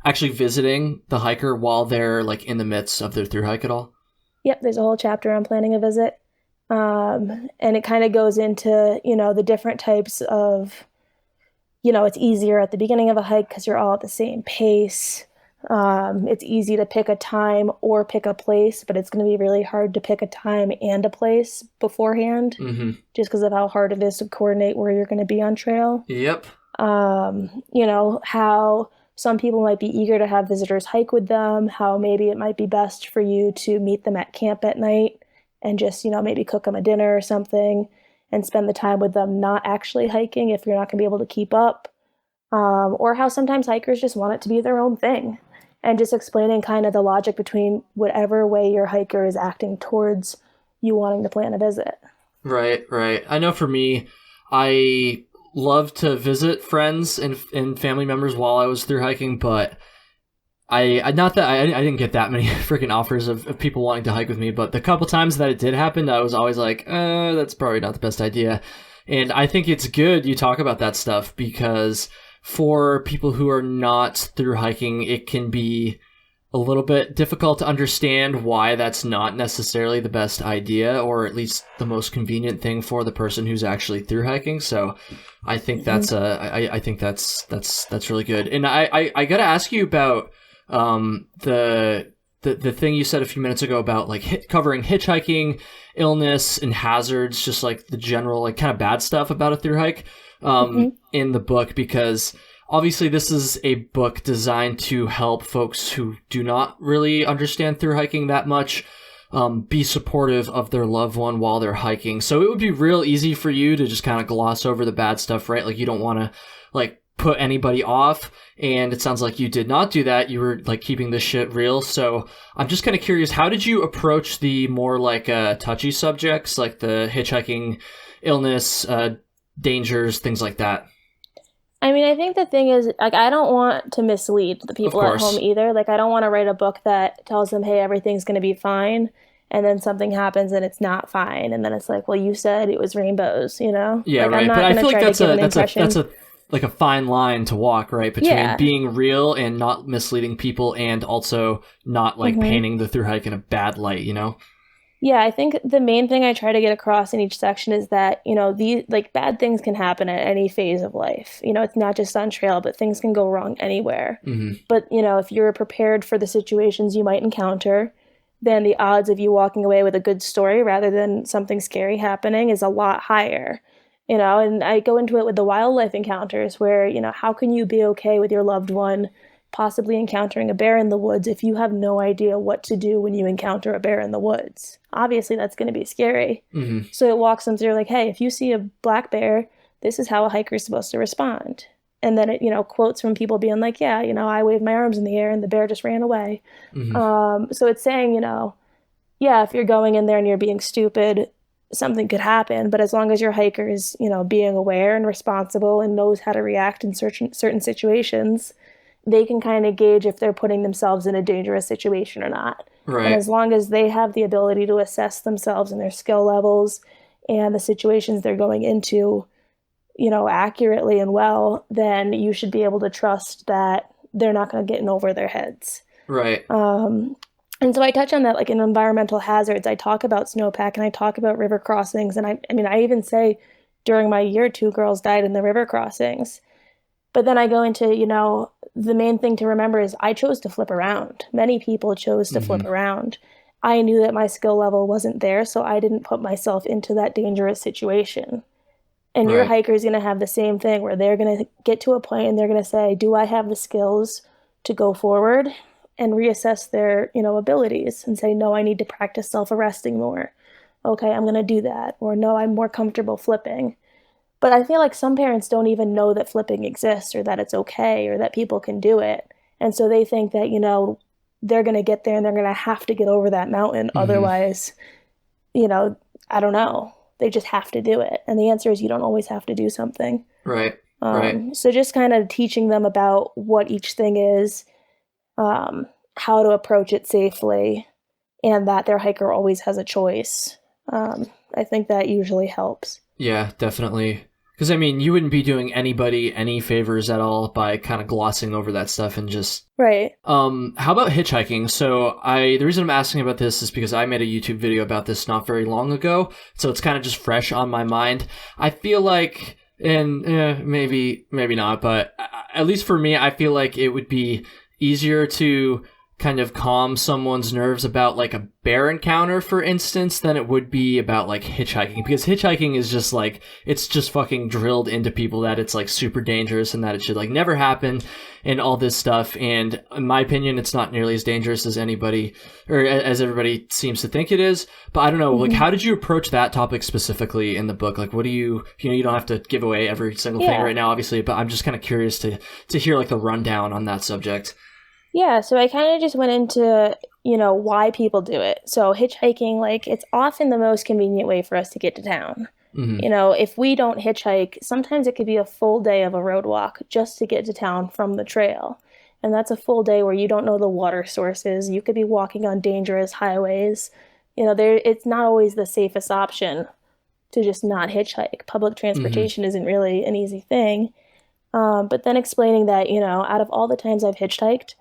actually visiting the hiker while they're like in the midst of their thru hike at all? Yep, there's a whole chapter on planning a visit. And it kind of goes into, the different types of, it's easier at the beginning of a hike because you're all at the same pace. It's easy to pick a time or pick a place, but it's going to be really hard to pick a time and a place beforehand just because of how hard it is to coordinate where you're going to be on trail. Yep. How some people might be eager to have visitors hike with them, how maybe it might be best for you to meet them at camp at night and just, maybe cook them a dinner or something and spend the time with them not actually hiking if you're not going to be able to keep up. Or how sometimes hikers just want it to be their own thing. And just explaining kind of the logic between whatever way your hiker is acting towards you wanting to plan a visit. Right. I know for me, I love to visit friends and family members while I was thru hiking, but I didn't get that many freaking offers of people wanting to hike with me, but the couple times that it did happen, I was always like, that's probably not the best idea. And I think it's good you talk about that stuff because for people who are not thru hiking, it can be a little bit difficult to understand why that's not necessarily the best idea, or at least the most convenient thing for the person who's actually thru hiking. So I think that's I think that's really good. And I got to ask you about the thing you said a few minutes ago about like covering hitchhiking, illness, and hazards, just like the general like kind of bad stuff about a thru hike in the book, because obviously this is a book designed to help folks who do not really understand thru hiking that much be supportive of their loved one while they're hiking. So it would be real easy for you to just kind of gloss over the bad stuff, right? Like you don't want to like put anybody off, and it sounds like you did not do that. You were like keeping this shit real. So I'm just kind of curious, how did you approach the more like touchy subjects like the hitchhiking illness, dangers, things like that? I mean, I think the thing is, like, I don't want to mislead the people at home either. Like, I don't want to write a book that tells them, hey, everything's going to be fine, and then something happens and it's not fine, and then it's like, well, you said it was rainbows, Yeah, like, right. But I feel like that's a fine line to walk, right? Between being real and not misleading people, and also not like painting the thru hike in a bad light, Yeah, I think the main thing I try to get across in each section is that, these like bad things can happen at any phase of life. It's not just on trail, but things can go wrong anywhere. But, if you're prepared for the situations you might encounter, then the odds of you walking away with a good story rather than something scary happening is a lot higher. And I go into it with the wildlife encounters where, how can you be okay with your loved one possibly encountering a bear in the woods if you have no idea what to do when you encounter a bear in the woods? Obviously, that's going to be scary. So it walks them through like, hey, if you see a black bear, this is how a hiker is supposed to respond. And then it, quotes from people being like, yeah, I waved my arms in the air and the bear just ran away. So it's saying, yeah, if you're going in there and you're being stupid, something could happen. But as long as your hiker is, being aware and responsible and knows how to react in certain situations, they can kind of gauge if they're putting themselves in a dangerous situation or not. Right. And as long as they have the ability to assess themselves and their skill levels and the situations they're going into, accurately and well, then you should be able to trust that they're not going to get in over their heads. Right. And so I touch on that, like in environmental hazards. I talk about snowpack and I talk about river crossings. And I even say, during my year, 2 girls died in the river crossings. But then I go into, the main thing to remember is I chose to flip around. Many people chose to flip around. I knew that my skill level wasn't there, so I didn't put myself into that dangerous situation. And your hiker is going to have the same thing where they're going to get to a point and they're going to say, do I have the skills to go forward? And reassess their, abilities and say, no, I need to practice self-arresting more. Okay, I'm going to do that. Or no, I'm more comfortable flipping. But I feel like some parents don't even know that flipping exists or that it's okay or that people can do it. And so they think that, they're going to get there and they're going to have to get over that mountain. Otherwise, I don't know. They just have to do it. And the answer is you don't always have to do something. Right. So just kind of teaching them about what each thing is, how to approach it safely, and that their hiker always has a choice. I think that usually helps. Yeah, definitely. Because, you wouldn't be doing anybody any favors at all by kind of glossing over that stuff and just... Right. How about hitchhiking? So the reason I'm asking about this is because I made a YouTube video about this not very long ago, so it's kind of just fresh on my mind. I feel like, and maybe not, but at least for me, I feel like it would be easier to kind of calm someone's nerves about like a bear encounter, for instance, than it would be about like hitchhiking, because hitchhiking is just like, it's just fucking drilled into people that it's like super dangerous and that it should like never happen and all this stuff. And in my opinion, it's not nearly as dangerous as anybody or as everybody seems to think it is. But I don't know, like, how did you approach that topic specifically in the book? Like, what do you don't have to give away every single thing right now, obviously, but I'm just kind of curious to hear like the rundown on that subject. Yeah, so I kind of just went into, why people do it. So hitchhiking, like, it's often the most convenient way for us to get to town. If we don't hitchhike, sometimes it could be a full day of a road walk just to get to town from the trail. And that's a full day where you don't know the water sources. You could be walking on dangerous highways. It's not always the safest option to just not hitchhike. Public transportation isn't really an easy thing. But then explaining that, out of all the times I've hitchhiked,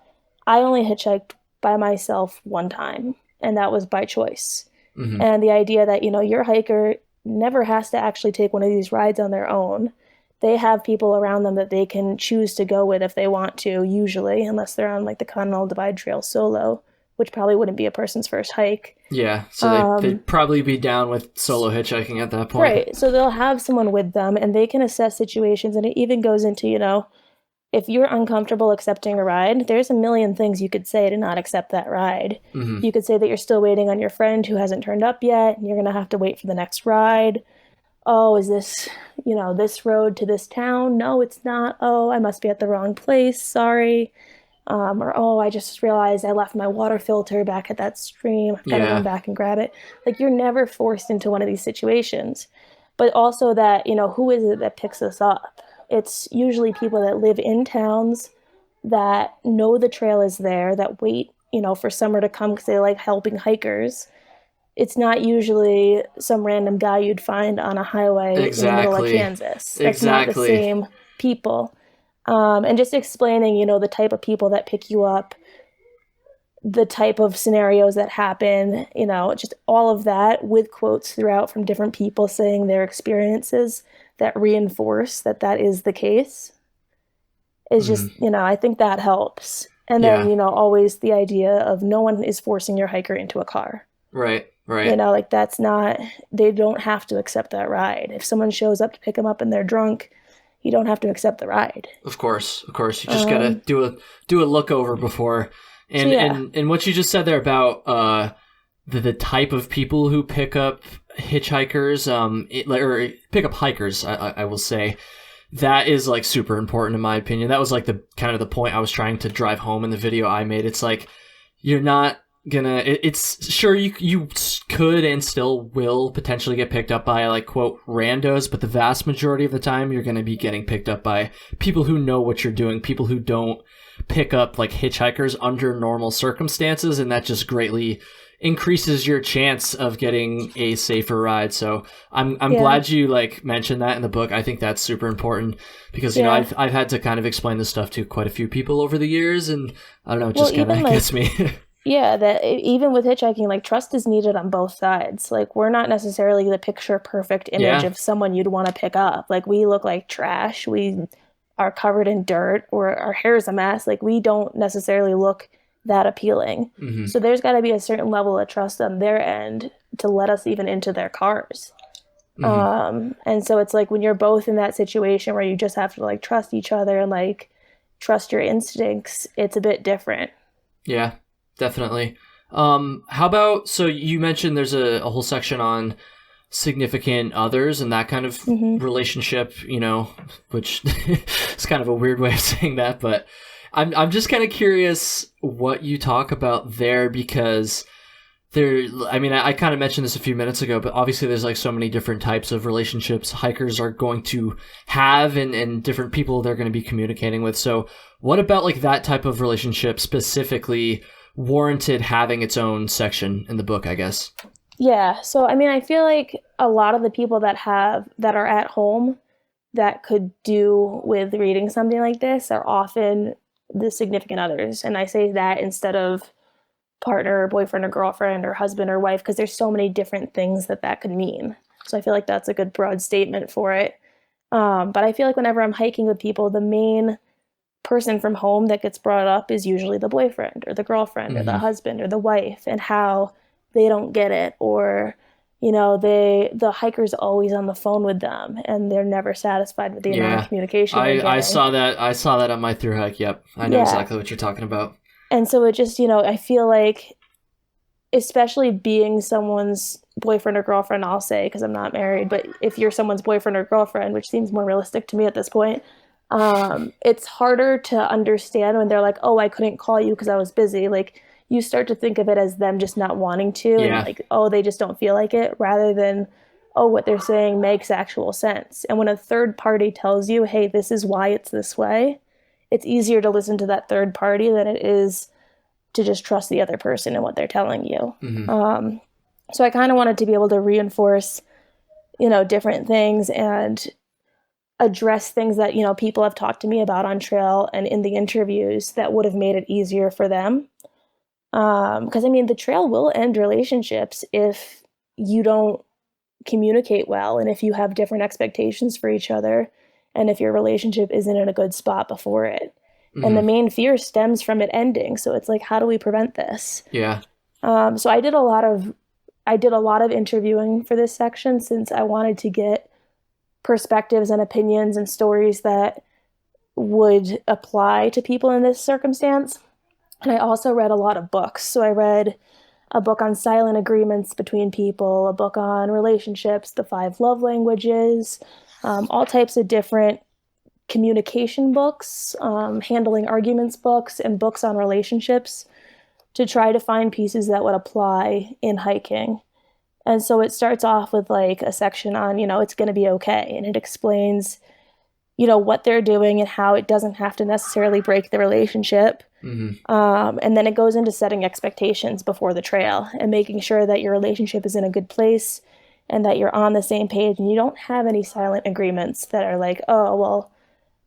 I only hitchhiked by myself one time, and that was by choice. And the idea that, your hiker never has to actually take one of these rides on their own. They have people around them that they can choose to go with if they want to, usually, unless they're on like the Continental Divide Trail solo, which probably wouldn't be a person's first hike. Yeah, so they'd probably be down with solo hitchhiking at that point. Right, so they'll have someone with them, and they can assess situations, and it even goes into, if you're uncomfortable accepting a ride, there's a million things you could say to not accept that ride. You could say that you're still waiting on your friend who hasn't turned up yet, and you're going to have to wait for the next ride. Oh, is this, this road to this town? No, it's not. Oh, I must be at the wrong place. Sorry. Or, oh, I just realized I left my water filter back at that stream. I've got to run back and grab it. Like, you're never forced into one of these situations. But also that, who is it that picks us up? It's usually people that live in towns that know the trail is there, that wait, for summer to come because they like helping hikers. It's not usually some random guy you'd find on a highway in the middle of Kansas. That's not the same people. And just explaining, the type of people that pick you up, the type of scenarios that happen, just all of that with quotes throughout from different people saying their experiences that reinforce that is the case is just, I think that helps. And then, always the idea of no one is forcing your hiker into a car. Right. Like that's not, they don't have to accept that ride. If someone shows up to pick them up and they're drunk, you don't have to accept the ride. Of course. You just gotta do a look over before. And what you just said there about the type of people who pick up hitchhikers, or pick up hikers, I will say, that is like super important in my opinion. That was like the kind of the point I was trying to drive home in the video I made. It's like, you're not gonna, it's sure you could and still will potentially get picked up by like quote randos, but the vast majority of the time you're gonna be getting picked up by people who know what you're doing, people who don't pick up like hitchhikers under normal circumstances, and that just greatly increases your chance of getting a safer ride. So I'm glad you like mentioned that in the book. I think that's super important because I've had to kind of explain this stuff to quite a few people over the years, and I don't know, it just kind of gets me. Yeah, that even with hitchhiking, like trust is needed on both sides. Like we're not necessarily the picture perfect image Yeah. of someone you'd want to pick up. Like we look like trash. We are covered in dirt or our hair is a mess. Like we don't necessarily look that appealing. Hmm. So there's got to be a certain level of trust on their end to let us even into their cars. Hmm. And so it's like when you're both in that situation where you just have to like trust each other and like trust your instincts, it's a bit different. Yeah, definitely. How about, so you mentioned there's a whole section on significant others and that kind of Hmm. relationship, which is kind of a weird way of saying that, but I'm just kind of curious what you talk about there, because I kind of mentioned this a few minutes ago, but obviously there's like so many different types of relationships hikers are going to have, and different people they're going to be communicating with. So what about like that type of relationship specifically warranted having its own section in the book, I guess? Yeah. So, I mean, I feel like a lot of the people that are at home that could do with reading something like this are often the significant others. And I say that instead of partner, or boyfriend or girlfriend or husband or wife, because there's so many different things that could mean. So I feel like that's a good broad statement for it. But I feel like whenever I'm hiking with people, the main person from home that gets brought up is usually the boyfriend or the girlfriend or the Hmm. husband or the wife, and how they don't get it, or the hiker's always on the phone with them and they're never satisfied with the amount of Yeah, communication they're I getting. saw that. I saw that on my thru hike. Yep, I know Yeah. exactly what you're talking about. And so it just, I feel like, especially being someone's boyfriend or girlfriend, I'll say, because I'm not married, but if you're someone's boyfriend or girlfriend, which seems more realistic to me at this point, it's harder to understand when they're like, oh, I couldn't call you because I was busy. Like, you start to think of it as them just not wanting to, and Yeah. like, oh, they just don't feel like it, rather than, oh, what they're saying makes actual sense. And when a third party tells you, hey, this is why it's this way, it's easier to listen to that third party than it is to just trust the other person and what they're telling you. Hmm. So I kind of wanted to be able to reinforce, different things and address things that, people have talked to me about on trail and in the interviews that would have made it easier for them. Because I mean, the trail will end relationships if you don't communicate well and if you have different expectations for each other and if your relationship isn't in a good spot before it. And the Hmm. main fear stems from it ending. So it's like, how do we prevent this? Yeah. So I did a lot of interviewing for this section since I wanted to get perspectives and opinions and stories that would apply to people in this circumstance. And I also read a lot of books. So I read a book on silent agreements between people, a book on relationships, the 5 love languages, all types of different communication books, handling arguments books, and books on relationships to try to find pieces that would apply in hiking. And so it starts off with like a section on, it's going to be okay. And it explains, what they're doing and how it doesn't have to necessarily break the relationship. Hmm. And then it goes into setting expectations before the trail and making sure that your relationship is in a good place and that you're on the same page and you don't have any silent agreements that are like, oh, well,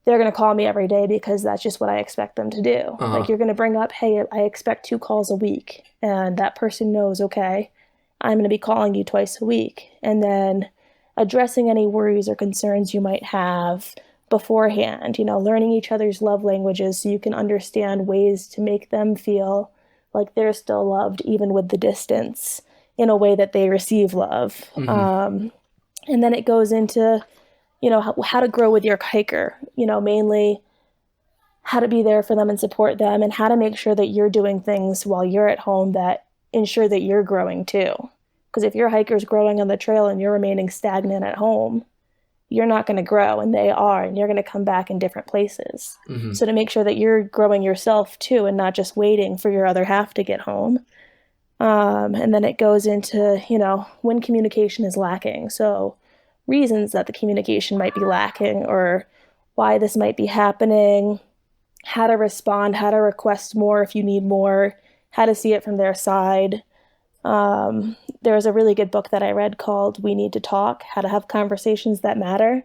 they're going to call me every day because that's just what I expect them to do. Like Uh-huh. you're going to bring up, hey, I expect 2 calls a week. And that person knows, okay, I'm going to be calling you twice a week. And then addressing any worries or concerns you might have beforehand, learning each other's love languages so you can understand ways to make them feel like they're still loved, even with the distance, in a way that they receive love. Hmm. And then it goes into, how to grow with your hiker, mainly how to be there for them and support them and how to make sure that you're doing things while you're at home that ensure that you're growing too. Because if your hiker's growing on the trail and you're remaining stagnant at home, you're not going to grow and they are, and you're going to come back in different places. Hmm. So to make sure that you're growing yourself too and not just waiting for your other half to get home. And then it goes into, when communication is lacking. So reasons that the communication might be lacking or why this might be happening, how to respond, how to request more if you need more, how to see it from their side. There's a really good book that I read called We Need to Talk, How to Have Conversations That Matter.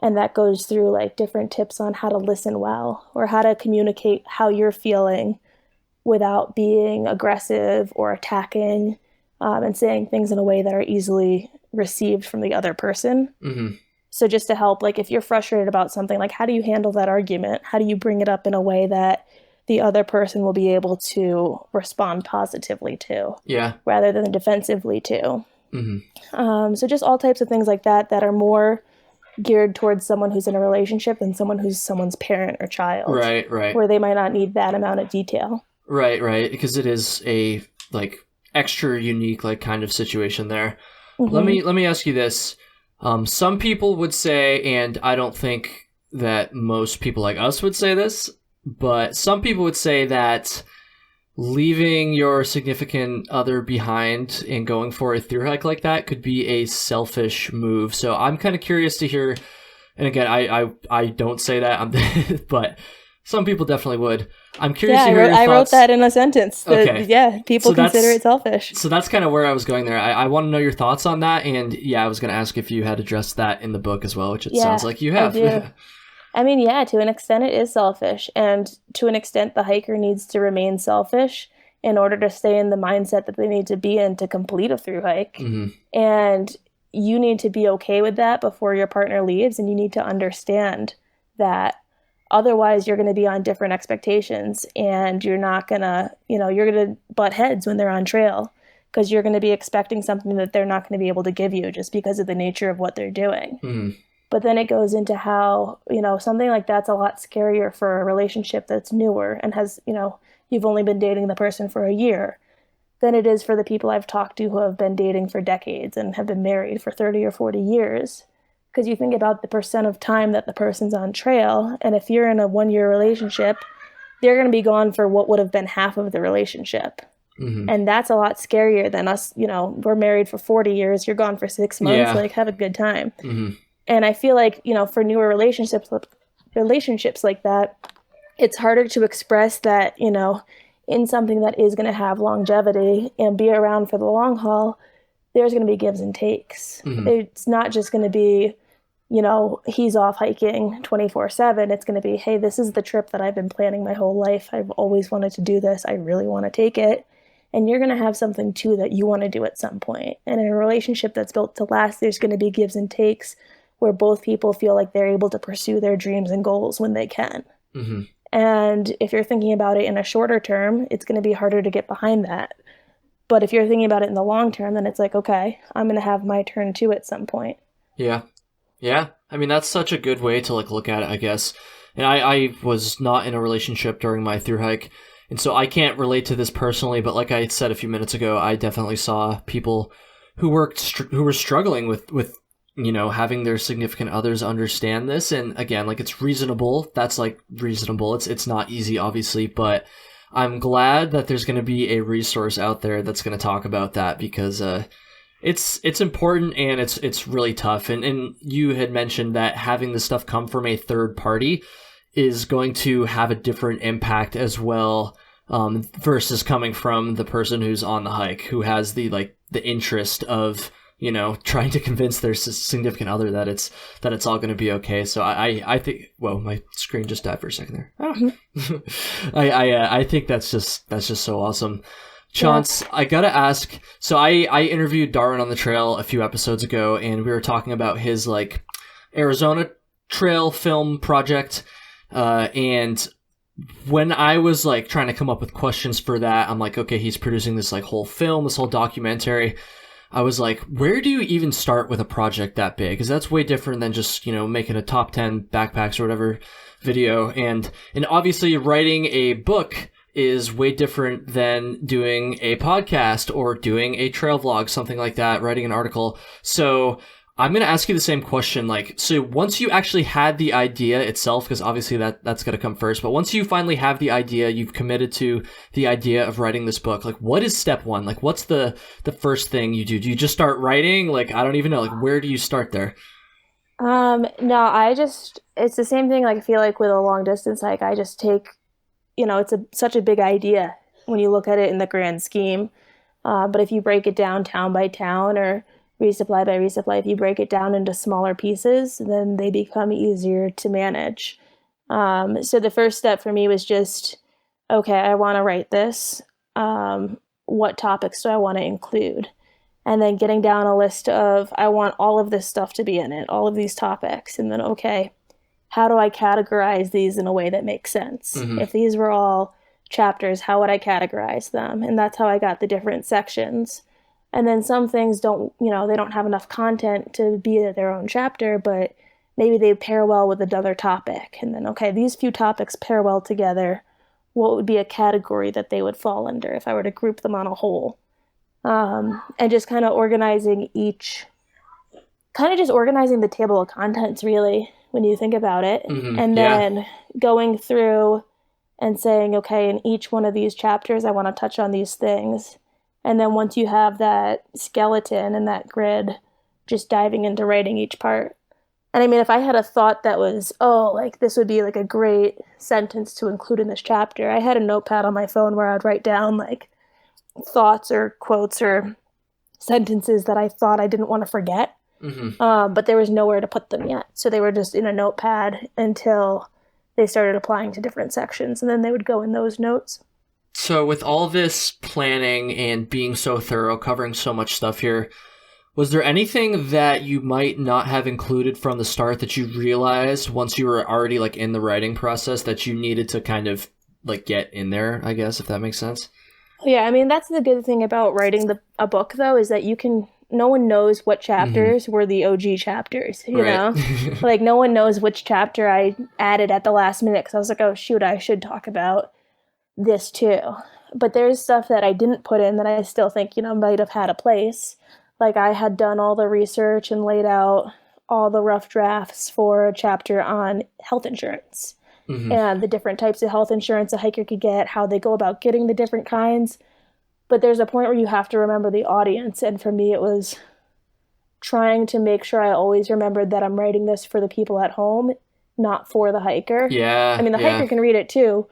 And that goes through like different tips on how to listen well or how to communicate how you're feeling without being aggressive or attacking, and saying things in a way that are easily received from the other person. Mm-hmm. So just to help, like if you're frustrated about something, like how do you handle that argument? How do you bring it up in a way that the other person will be able to respond positively to, rather than defensively to? Mm-hmm. So just all types of things like that are more geared towards someone who's in a relationship than someone who's someone's parent or child. Right. Where they might not need that amount of detail. Right. Because it is a like extra unique like kind of situation there. Mm-hmm. Let me ask you this. Some people would say, and I don't think that most people like us would say this, but some people would say that leaving your significant other behind and going for a thru hike like that could be a selfish move. So I'm kind of curious to hear, and again, I don't say that, but some people definitely would. I'm curious to hear your thoughts. I wrote that in a sentence. Okay. Yeah, people consider it selfish. So that's kind of where I was going there. I want to know your thoughts on that. And yeah, I was going to ask if you had addressed that in the book as well, which it sounds like you have. I do. I mean, yeah, to an extent it is selfish. And to an extent the hiker needs to remain selfish in order to stay in the mindset that they need to be in to complete a thru hike. Mm-hmm. And you need to be okay with that before your partner leaves. And you need to understand that. Otherwise, you're going to be on different expectations, and you're not going to, you're going to butt heads when they're on trail, because you're going to be expecting something that they're not going to be able to give you just because of the nature of what they're doing. Mm-hmm. But then it goes into how, something like that's a lot scarier for a relationship that's newer and has, you've only been dating the person for a year than it is for the people I've talked to who have been dating for decades and have been married for 30 or 40 years. Because you think about the percent of time that the person's on trail, and if you're in a 1-year relationship, they're going to be gone for what would have been half of the relationship. Mm-hmm. And that's a lot scarier than us, we're married for 40 years, you're gone for 6 months, like have a good time. Mm-hmm. And I feel like, for newer relationships like that, it's harder to express that, in something that is going to have longevity and be around for the long haul, there's going to be gives and takes. Mm-hmm. It's not just going to be, he's off hiking 24/7. It's going to be, hey, this is the trip that I've been planning my whole life. I've always wanted to do this. I really want to take it. And you're going to have something too that you want to do at some point. And in a relationship that's built to last, there's going to be gives and takes where both people feel like they're able to pursue their dreams and goals when they can. Mm-hmm. And if you're thinking about it in a shorter term, it's going to be harder to get behind that. But if you're thinking about it in the long term, then it's like, okay, I'm going to have my turn too at some point. Yeah. I mean, that's such a good way to look at it, I guess. And I was not in a relationship during my thru hike, and so I can't relate to this personally. But like I said a few minutes ago, I definitely saw people who were struggling with having their significant others understand this. And again, it's reasonable. That's reasonable. It's not easy, obviously, but I'm glad that there's going to be a resource out there that's going to talk about that, because it's important and it's really tough. And you had mentioned that having this stuff come from a third party is going to have a different impact as well, versus coming from the person who's on the hike, who has the interest of trying to convince their significant other that it's all going to be okay. So I think, whoa, my screen just died for a second there. Oh. I think that's just so awesome. Chaunce, yeah. I gotta ask, so I interviewed Darwin on the trail a few episodes ago, and we were talking about his Arizona trail film project, and when I was trying to come up with questions for that, I'm like, okay, he's producing this whole film, this whole documentary. I was like, where do you even start with a project that big? Because that's way different than just, making a top 10 backpacks or whatever video. And obviously writing a book is way different than doing a podcast or doing a trail vlog, something like that, writing an article. So I'm going to ask you the same question. So once you actually had the idea itself, because obviously that's going to come first, but once you finally have the idea, you've committed to the idea of writing this book, what is step one? What's the first thing you do? Do you just start writing? I don't even know. Where do you start there? No, it's the same thing. I feel like with a long distance hike, I just take, it's such a big idea when you look at it in the grand scheme. But if you break it down town by town or resupply by resupply, if you break it down into smaller pieces, then they become easier to manage. So the first step for me was just okay, I want to write this. What topics do I want to include? And then getting down a list of, I want all of this stuff to be in it, all of these topics. And then, okay, how do I categorize these in a way that makes sense? If these were all chapters, how would I categorize them? And that's how I got the different sections. And then some things don't, they don't have enough content to be their own chapter, but maybe they pair well with another topic. And then, okay, these few topics pair well together. What would be a category that they would fall under if I were to group them on a whole? And just kind of organizing organizing the table of contents, really, when you think about it. And then going through and saying, okay, in each one of these chapters, I want to touch on these things. And then once you have that skeleton and that grid, just diving into writing each part. And I mean, if I had a thought that was, this would be like a great sentence to include in this chapter, I had a notepad on my phone where I'd write down like thoughts or quotes or sentences that I thought I didn't want to forget. But there was nowhere to put them yet. So they were just in a notepad until they started applying to different sections, and then they would go in those notes. So with all this planning and being so thorough, covering so much stuff here, was there anything that you might not have included from the start that you realized once you were already like in the writing process that you needed to kind of like get in there, I guess, if that makes sense? Yeah, I mean, that's the good thing about writing a book, though, is that no one knows what chapters were the OG chapters, you know? Like, no one knows which chapter I added at the last minute, because I was like, oh, shoot, I should talk about this, too. But there's stuff that I didn't put in that I still think, might have had a place. Like, I had done all the research and laid out all the rough drafts for a chapter on health insurance and the different types of health insurance a hiker could get, how they go about getting the different kinds. But there's a point where you have to remember the audience. And for me, it was trying to make sure I always remembered that I'm writing this for the people at home, not for the hiker. Yeah. I mean, the hiker can read it too.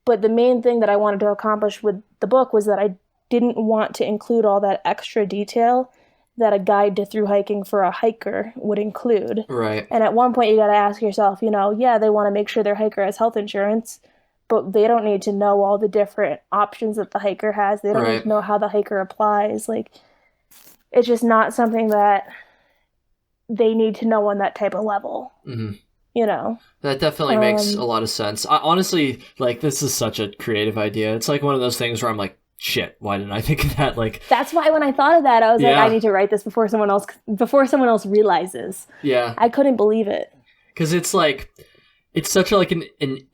But the main thing that I wanted to accomplish with the book was that I didn't want to include all that extra detail that a guide to thru hiking for a hiker would include. Right. And at one point you got to ask yourself, they want to make sure their hiker has health insurance, but they don't need to know all the different options that the hiker has. They don't need to know how the hiker applies. Like, it's just not something that they need to know on that type of level. That definitely makes a lot of sense. Honestly, like, this is such a creative idea. It's like one of those things where I'm like, shit, why didn't I think of that? Like, that's why when I thought of that, I was like, I need to write this before someone else realizes. Yeah. I couldn't believe it. Because it's like, it's such a, like an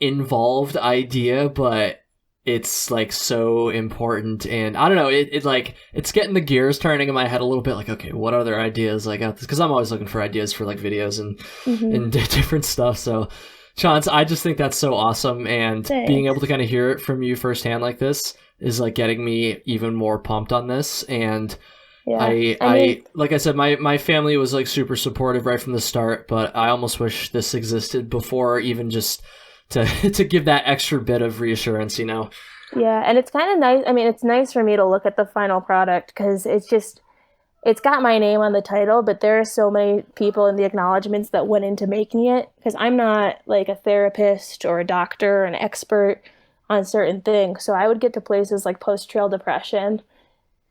involved idea, but it's like so important. And I don't know, it's getting the gears turning in my head a little bit. Like, okay, what other ideas like out this? Because I'm always looking for ideas for like videos and different stuff. So, Chauncey, I just think that's so awesome. And being able to kind of hear it from you firsthand like this is like getting me even more pumped on this. And I like I said, my family was like super supportive right from the start, but I almost wish this existed before, even just to give that extra bit of reassurance, Yeah, and it's kind of nice. I mean, it's nice for me to look at the final product because it's got my name on the title, but there are so many people in the acknowledgments that went into making it, because I'm not like a therapist or a doctor or an expert on certain things. So I would get to places like post-trail depression,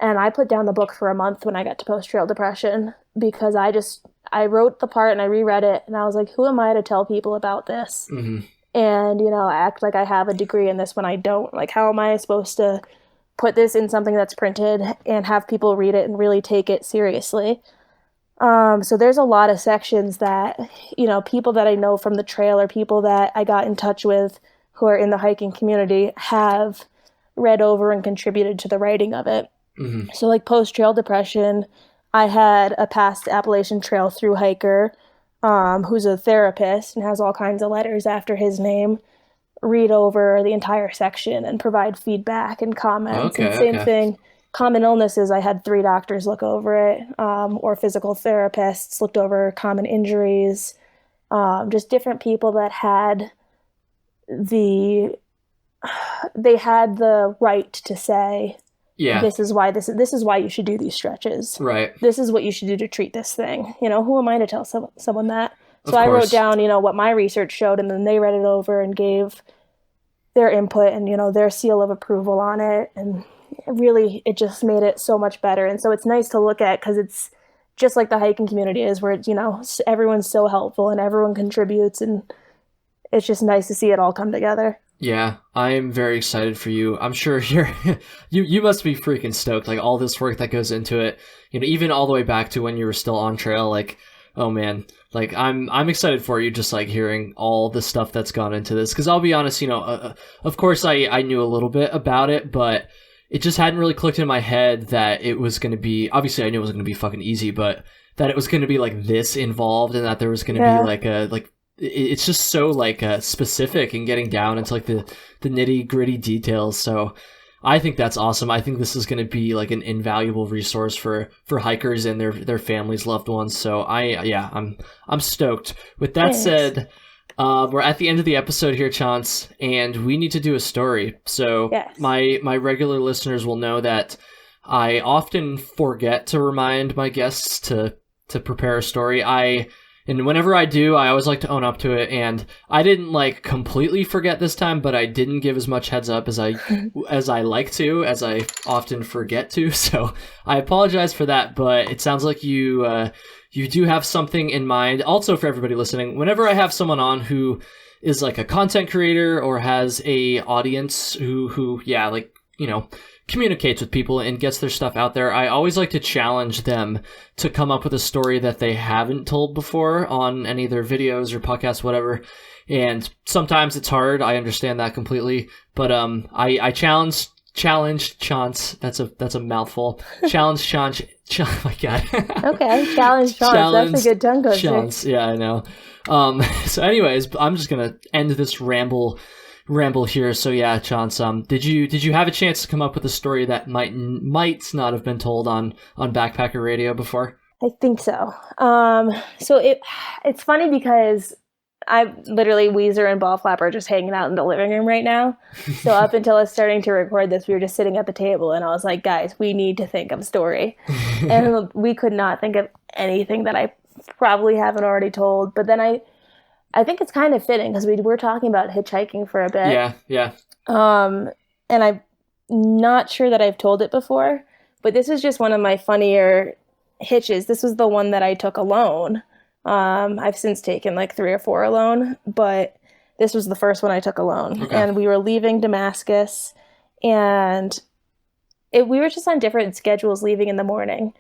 and I put down the book for a month when I got to post-trail depression, because I wrote the part and I reread it and I was like, who am I to tell people about this? And, act like I have a degree in this when I don't. Like, how am I supposed to put this in something that's printed and have people read it and really take it seriously? So there's a lot of sections that, people that I know from the trail or people that I got in touch with who are in the hiking community have read over and contributed to the writing of it. So like post-trail depression, I had a past Appalachian Trail thru hiker who's a therapist and has all kinds of letters after his name read over the entire section and provide feedback and comments. And same thing, common illnesses, I had 3 doctors look over it, or physical therapists looked over common injuries, just different people that had the right to say, this is why you should do these stretches. Right. This is what you should do to treat this thing. Who am I to tell someone that? So I wrote down, what my research showed, and then they read it over and gave their input and, their seal of approval on it. And really, it just made it so much better. And so it's nice to look at because it's just like the hiking community is where, everyone's so helpful and everyone contributes. And it's just nice to see it all come together. Yeah, I'm very excited for you. I'm sure you must be freaking stoked. Like all this work that goes into it, even all the way back to when you were still on trail. Like, oh man, like I'm excited for you. Just like hearing all the stuff that's gone into this. Because I'll be honest, of course I knew a little bit about it, but it just hadn't really clicked in my head that it was going to be. Obviously, I knew it was going to be fucking easy, but that it was going to be like this involved, and that there was going to be like it's just so like specific and getting down into like the nitty gritty details. So I think that's awesome. I think this is going to be like an invaluable resource for hikers and their families, loved ones. So I'm stoked. With that said, we're at the end of the episode here, Chance, and we need to do a story. So my regular listeners will know that I often forget to remind my guests to prepare a story. And whenever I do, I always like to own up to it. And I didn't like completely forget this time, but I didn't give as much heads up as I like to, as I often forget to. So I apologize for that. But it sounds like you do have something in mind. Also, for everybody listening, whenever I have someone on who is like a content creator or has a audience who communicates with people and gets their stuff out there, I always like to challenge them to come up with a story that they haven't told before on any of their videos or podcasts, whatever. And sometimes it's hard. I understand that completely. But I challenged Chance. That's a mouthful. Challenge Chance. Oh my God. Okay, challenge Chance. That's a good tongue twister. Chance. Yeah, I know. So anyways, I'm just gonna end this ramble here. So yeah, Chance, did you have a chance to come up with a story that might not have been told on Backpacker Radio before? I think so. So it's funny because I literally Weezer and Ball Flapper are just hanging out in the living room right now. So up until us starting to record this, we were just sitting at the table and I was like, guys, we need to think of a story. And we could not think of anything that I probably haven't already told. But then I think it's kind of fitting because we were talking about hitchhiking for a bit. Yeah. And I'm not sure that I've told it before, but this is just one of my funnier hitches. This was the one that I took alone. I've since taken like 3 or 4 alone, but this was the first one I took alone. Okay. And we were leaving Damascus, and we were just on different schedules leaving in the morning.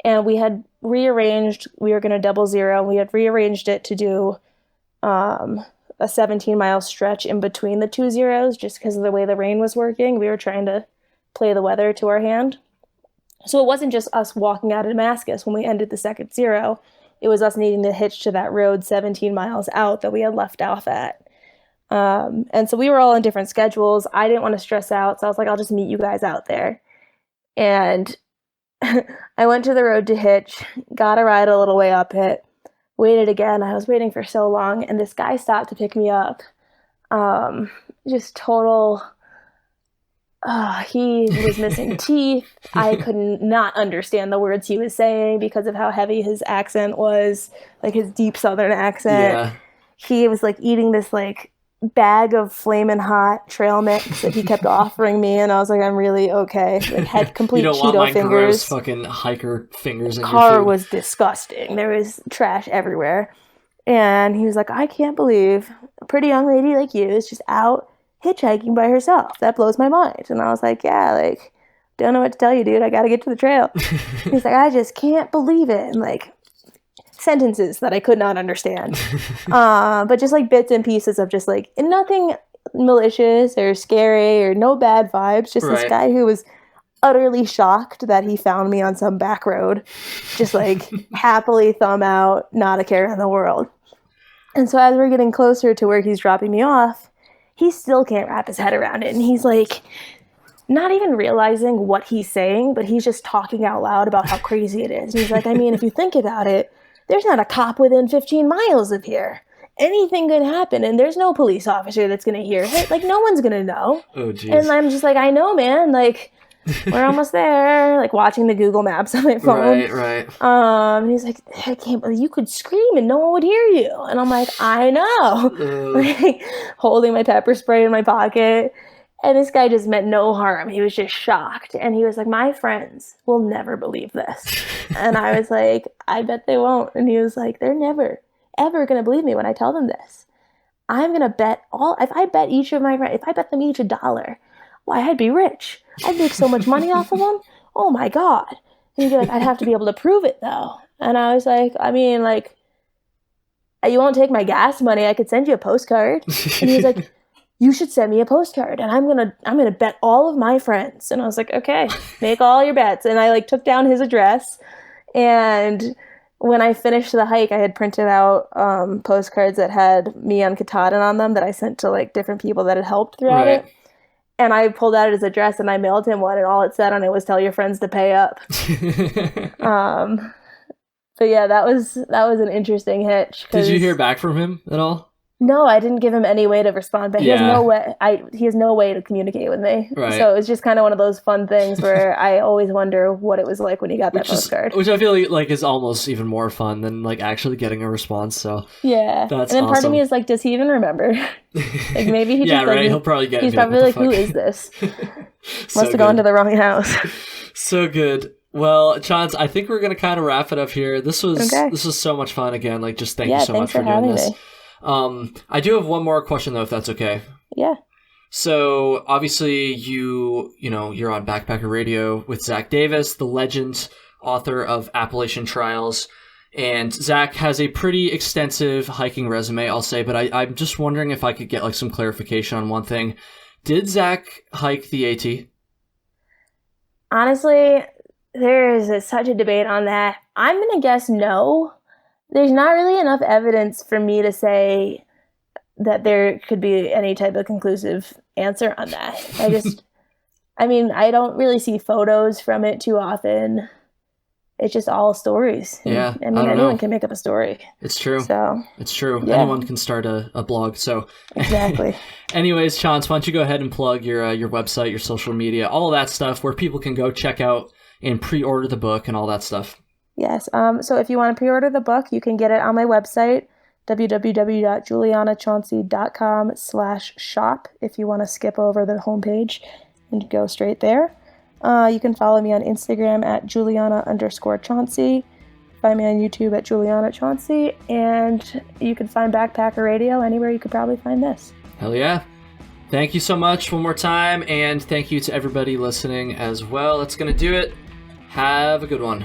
And we had rearranged, we were going to 00, and we had rearranged it to do a 17-mile stretch in between the 2 zeros just because of the way the rain was working. We were trying to play the weather to our hand. So it wasn't just us walking out of Damascus when we ended the second 0. It was us needing to hitch to that road 17 miles out that we had left off at. And so we were all on different schedules. I didn't want to stress out, so I was like, I'll just meet you guys out there. And I went to the road to hitch, got a ride a little way up it, waited again. I was waiting for so long, and this guy stopped to pick me up. Just total... he was missing teeth. I could not understand the words he was saying because of how heavy his accent was, like his deep southern accent. Yeah. He was like eating this like bag of flamin' hot trail mix that he kept offering me, and I was like, I'm really okay. Like had complete you don't Cheeto want my fingers. Gross fucking hiker fingers. The in car your food. Was disgusting. There was trash everywhere, and he was like, I can't believe a pretty young lady like you is just out hitchhiking by herself. That blows my mind. And I was like, yeah, like, don't know what to tell you, dude. I gotta get to the trail. He's like, I just can't believe it. And like sentences that I could not understand. But just like bits and pieces of just like nothing malicious or scary or no bad vibes. Just This guy who was utterly shocked that he found me on some back road. Just like happily thumb out, not a care in the world. And so as we're getting closer to where he's dropping me off, he still can't wrap his head around it. And he's like, not even realizing what he's saying, but he's just talking out loud about how crazy it is. And he's like, I mean, if you think about it, there's not a cop within 15 miles of here. Anything could happen, and there's no police officer that's going to hear it. Like, no one's going to know. Oh, geez. And I'm just like, I know, man. Like, we're almost there. Like watching the Google Maps on my phone. Right. And he's like, I can't believe you could scream and no one would hear you. And I'm like, I know. Like, holding my pepper spray in my pocket. And this guy just meant no harm. He was just shocked. And he was like, my friends will never believe this. And I was like, I bet they won't. And he was like, they're never, ever going to believe me when I tell them this. I'm going to bet if I bet each of my friends, if I bet them each $1, why, I'd be rich. I'd make so much money off of them. Oh my God. And he'd be like, I'd have to be able to prove it though. And I was like, I mean, like, you won't take my gas money. I could send you a postcard. And he was like, you should send me a postcard and I'm gonna bet all of my friends. And I was like, okay, make all your bets. And I like took down his address. And when I finished the hike, I had printed out postcards that had me on Katahdin on them that I sent to like different people that had helped throughout it. And I pulled out his address and I mailed him one, and all it said on it was, tell your friends to pay up. But yeah, that was an interesting hitch. Did you hear back from him at all? No, I didn't give him any way to respond, but he has no way. He has no way to communicate with me. Right. So it's just kind of one of those fun things where I always wonder what it was like when he got that postcard. Which I feel like is almost even more fun than like actually getting a response. So yeah, that's and then awesome. Part of me is like, does he even remember? Like maybe he just right. He'll probably get. He's probably like, who is this? Must have gone to the wrong house. So good. Well, Chauncey, I think we're gonna kind of wrap it up here. This was so much fun again. Like, just thank you so much for doing this. I do have one more question though, if that's okay. Yeah. So obviously you're on Backpacker Radio with Zach Davis, the legend, author of Appalachian Trails. And Zach has a pretty extensive hiking resume, I'll say, but I'm just wondering if I could get like some clarification on one thing. Did Zach hike the AT? Honestly, there is such a debate on that. I'm going to guess no. There's not really enough evidence for me to say that there could be any type of conclusive answer on that. I don't really see photos from it too often. It's just all stories. Yeah. I mean, anyone can make up a story. It's true. So it's true. Yeah. Anyone can start a blog. So exactly. Anyways, Chauncey, why don't you go ahead and plug your website, your social media, all that stuff, where people can go check out and pre-order the book and all that stuff. Yes. So if you want to pre-order the book, you can get it on my website, www.julianachauncey.com/shop, if you want to skip over the homepage and go straight there. You can follow me on Instagram at Juliana_Chauncey. Find me on YouTube at Juliana Chauncey. And you can find Backpacker Radio anywhere you could probably find this. Hell yeah. Thank you so much one more time. And thank you to everybody listening as well. That's going to do it. Have a good one.